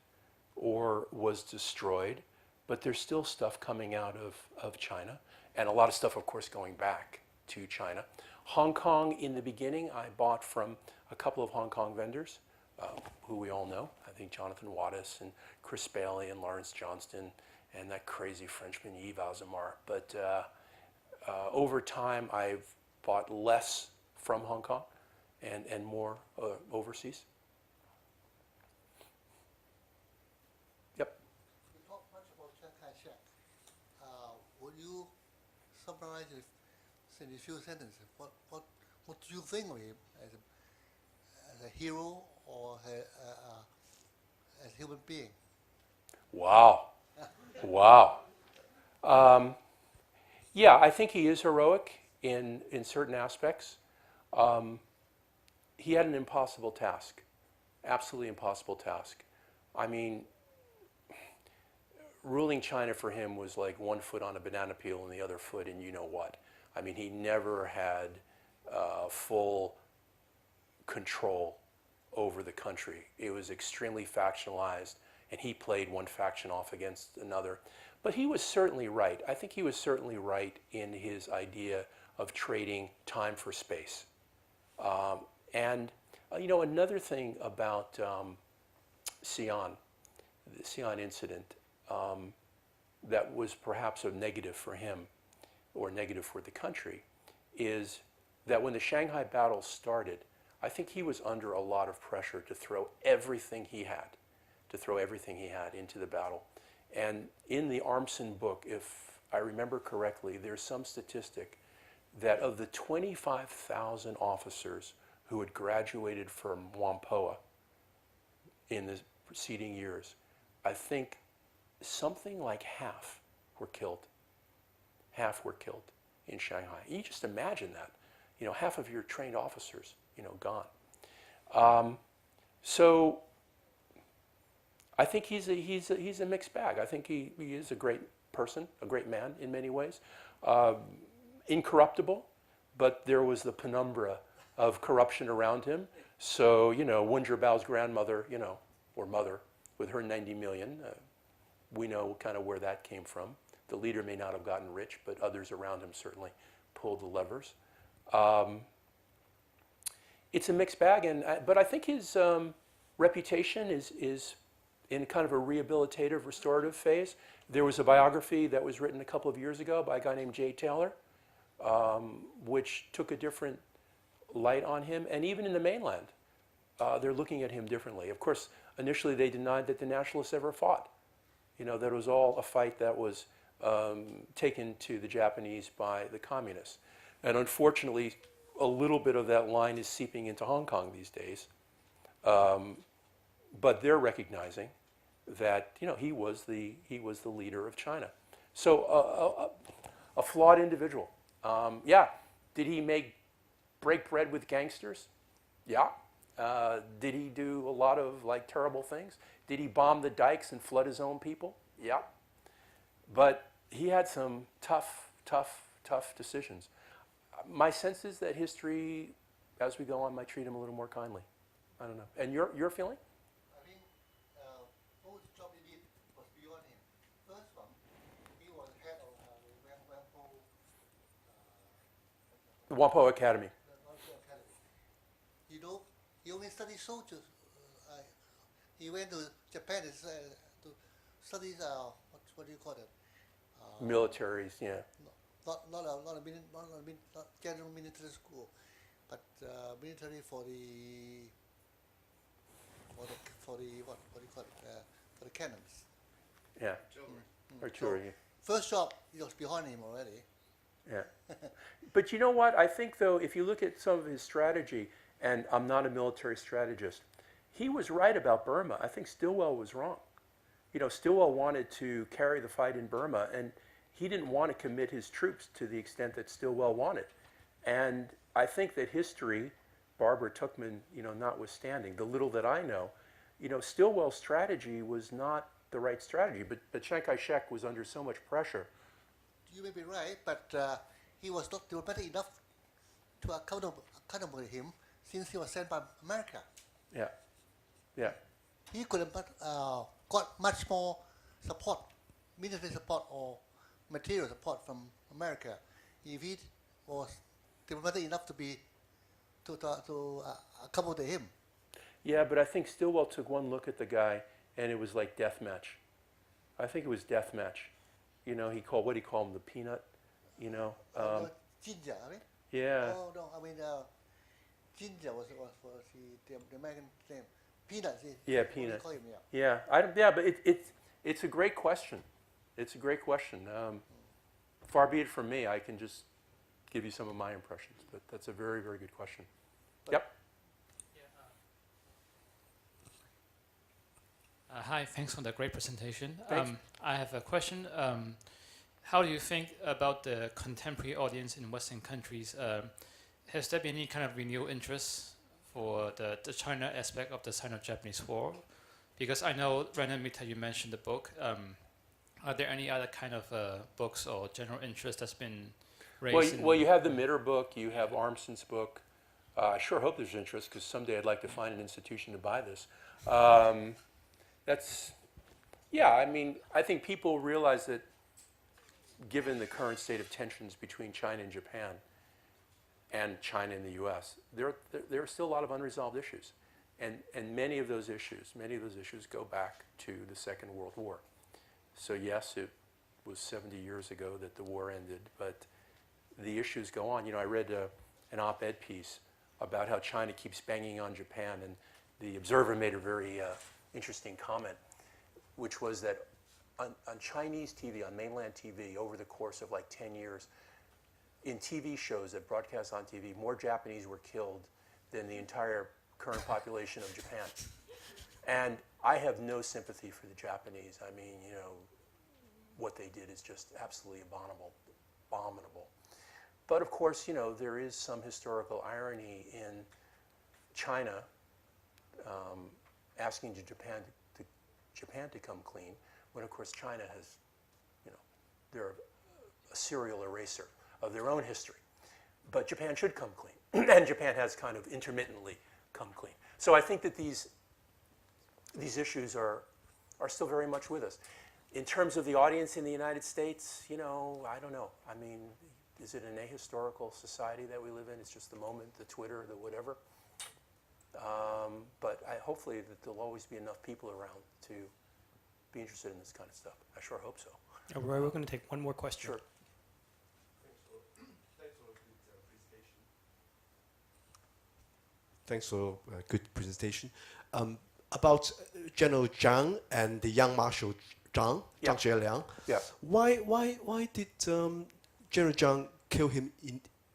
or was destroyed, but there's still stuff coming out of China, and a lot of stuff, of course, going back to China. Hong Kong, in the beginning, I bought from a couple of Hong Kong vendors, who we all know. I think Jonathan Wattis and Chris Bailey and Lawrence Johnston and that crazy Frenchman Yves Azamar. But over time, I've bought less from Hong Kong and more overseas. Yep.
You talk much about Chiang Kaishek. Would you summarize it in a few sentences? What do you think of him as a hero or as a human being?
Wow. Wow. Yeah, I think he is heroic in certain aspects. He had an impossible task, absolutely impossible task. I mean, ruling China for him was like one foot on a banana peel and the other foot in you know what. I mean, he never had full control over the country. It was extremely factionalized, and he played one faction off against another. But he was certainly right. I think he was certainly right in his idea of trading time for space. And you know, another thing about Xi'an, the Xi'an incident, that was perhaps a negative for him or negative for the country, is that when the Shanghai battle started, I think he was under a lot of pressure to throw everything he had, into the battle. And in the Armson book, if I remember correctly, there's some statistic that of the 25,000 officers who had graduated from Whampoa in the preceding years, I think something like half were killed. Half were killed in Shanghai. You just imagine that, you know, half of your trained officers, you know, gone. So I think he's a mixed bag. I think he is a great person, a great man in many ways. Incorruptible, but there was the penumbra of corruption around him. So, you know, Wen Jiabao's grandmother, you know, or mother, with her 90 million, we know kind of where that came from. The leader may not have gotten rich, but others around him certainly pulled the levers. It's a mixed bag, but I think his reputation is in kind of a rehabilitative, restorative phase. There was a biography that was written a couple of years ago by a guy named Jay Taylor, which took a different light on him. And even in the mainland, they're looking at him differently. Of course, initially they denied that the nationalists ever fought. You know, that it was all a fight that was taken to the Japanese by the communists. And unfortunately, a little bit of that line is seeping into Hong Kong these days. But they're recognizing that, you know, he was the leader of China. So a flawed individual. Yeah. Did he break bread with gangsters? Yeah. Did he do a lot of like terrible things? Did he bomb the dikes and flood his own people? Yeah. But he had some tough decisions. My sense is that history, as we go on, might treat him a little more kindly. I don't know. And your feeling?
I think most job he did was beyond him. First one, he was head of
The Whampoa Academy.
Whampoa Academy. You know, he only studied soldiers. He went to Japan to study what do you call it?
Militaries, yeah.
Not general military school, but military for the what do you call it? For the cannons.
Yeah. Artillery.
first job was behind him already.
Yeah. But you know what? I think, though, if you look at some of his strategy, and I'm not a military strategist, he was right about Burma. I think Stilwell was wrong. You know, Stilwell wanted to carry the fight in Burma, and he didn't want to commit his troops to the extent that Stilwell wanted. And I think that history, Barbara Tuchman, you know, notwithstanding, the little that I know, you know, Stilwell's strategy was not the right strategy. But Chiang Kaishek was under so much pressure.
You may be right, but he was not diplomatic enough to accountable him since he was sent by America.
Yeah. Yeah.
He could have got much more support, military support or material support from America if he was diplomatic enough to accommodate him.
Yeah, but I think Stilwell took one look at the guy, and it was like death match. I think it was death match. You know, what did he call him, the peanut? You know.
Ginger, I mean.
Yeah.
Oh no, I mean Ginger was the American name. Peanut.
Yeah,
what do you
peanut.
call him,
Yeah, but it's a great question. It's a great question. Far be it from me. I can just give you some of my impressions, but that's a very, very good question. Yep.
Hi, thanks for the great presentation.
Thanks.
I have a question. How do you think about the contemporary audience in Western countries? Has there been any kind of renewed interest for the China aspect of the Sino-Japanese War? Because I know, Renan Mita, you mentioned the book. Are there any other kind of books or general interest that's been raised?
Well, you have the Mitter book. You have Armson's book. I sure hope there's interest, because someday I'd like to find an institution to buy this. I mean, I think people realize that given the current state of tensions between China and Japan and China and the U.S., there are still a lot of unresolved issues. And many of those issues go back to the Second World War. So yes, it was 70 years ago that the war ended, but the issues go on. You know, I read an op-ed piece about how China keeps banging on Japan, and the Observer made a very interesting comment, which was that on Chinese TV, on mainland TV, over the course of like 10 years, in TV shows that broadcast on TV, more Japanese were killed than the entire current population of Japan. And I have no sympathy for the Japanese. I mean, you know, what they did is just absolutely abominable. But of course, you know, there is some historical irony in China asking Japan to come clean, when of course China has, you know, they're a serial eraser of their own history. But Japan should come clean, and Japan has kind of intermittently come clean. So I think that these issues are still very much with us. In terms of the audience in the United States, you know, I don't know. I mean, is it an ahistorical society that we live in? It's just the moment, the Twitter, the whatever. But hopefully that there'll always be enough people around to be interested in this kind of stuff. I sure hope so.
Roy, we're going to take one more question.
Sure.
Thanks for a good presentation. About General Zhang and the young Marshal Zhang,
Yeah.
Zhang Xueliang.
Yeah.
Why did General Zhang kill him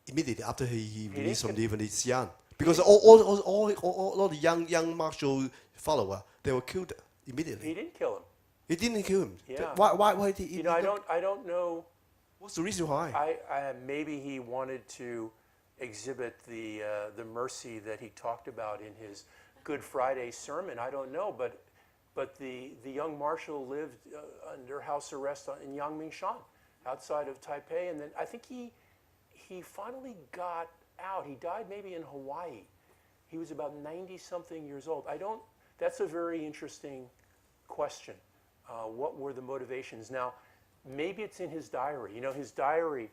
immediately after he released from
didn't
the Xi'an? Because all the young Marshal follower, they were killed immediately.
He didn't kill him.
He didn't kill him.
Yeah.
Why did he?
You know, I don't know.
What's the reason why?
Maybe he wanted to exhibit the mercy that he talked about in his Good Friday sermon. I don't know, but the young marshal lived under house arrest in Yangmingshan, outside of Taipei, and then I think he finally got out. He died maybe in Hawaii. He was about 90-something years old. That's a very interesting question. What were the motivations? Now, maybe it's in his diary. You know, his diary,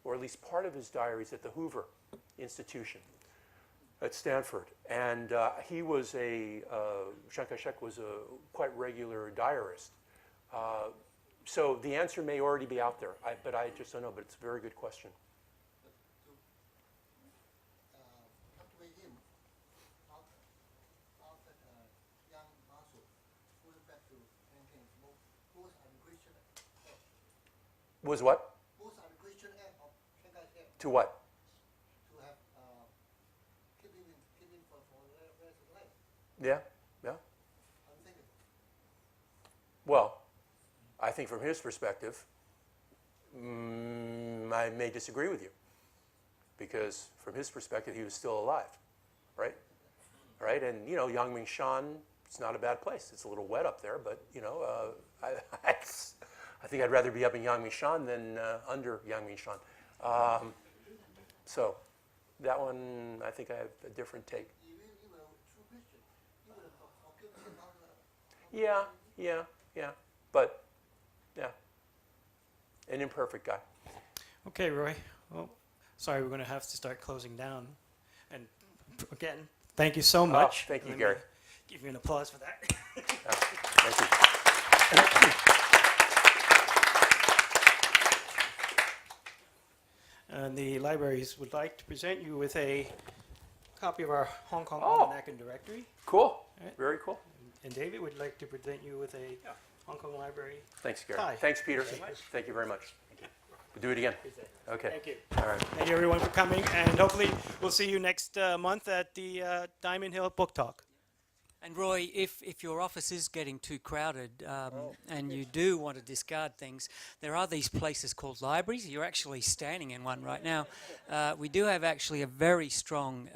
or at least part of his diary, is at the Hoover Institution at Stanford. And he was Chiang Kaishek was a quite regular diarist. So the answer may already be out there, but I just don't know. But it's a very good question.
Captivate him after young Marshal went back to Yenching, most unchristian.
Was what?
Most are the Christian act of Chiang Kaishek
To what?
to have keeping for the rest of life.
Yeah, yeah.
Unthinkable.
Well, I think from his perspective, I may disagree with you, because from his perspective, he was still alive, right? Right, and you know, Yangmingshan, it's not a bad place. It's a little wet up there, but you know, I think I'd rather be up in Yangmingshan than under Yangmingshan. So that one, I think I have a different take.
You were a true Christian. You would have forgiven him.
Yeah, but yeah, an imperfect guy.
Okay, Roy. Well, sorry, we're going to have to start closing down. And again, thank you so much.
Thank you,
Let me
Gary.
Give you an applause for that.
Thank you.
And the libraries would like to present you with a copy of our Hong Kong
Oh.
Almanac and Directory.
Cool.
Right.
Very cool.
And David would like to present you with a Hong Kong Library.
Thanks, Gary.
Hi.
Thanks, Peter.
Thank you very much.
Thank you very much. We'll do it again. Okay.
Thank you.
All right.
Thank you, everyone, for coming. And hopefully, we'll see you next month at the Diamond Hill Book Talk.
And Roy, if your office is getting too crowded and you do want to discard things, there are these places called libraries. You're actually standing in one right now. We do have actually a very strong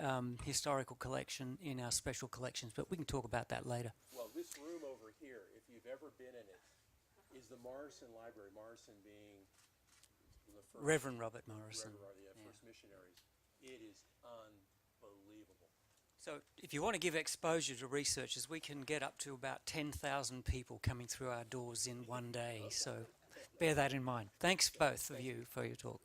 historical collection in our special collections, but we can talk about that later.
Well, this room over here, if you've ever been in it, is the Morrison Library. Morrison being the first
Reverend Robert Morrison.
first missionaries. It is unbelievable.
So if you want to give exposure to researchers, we can get up to about 10,000 people coming through our doors in one day. So bear that in mind. Thanks both of you for your talk.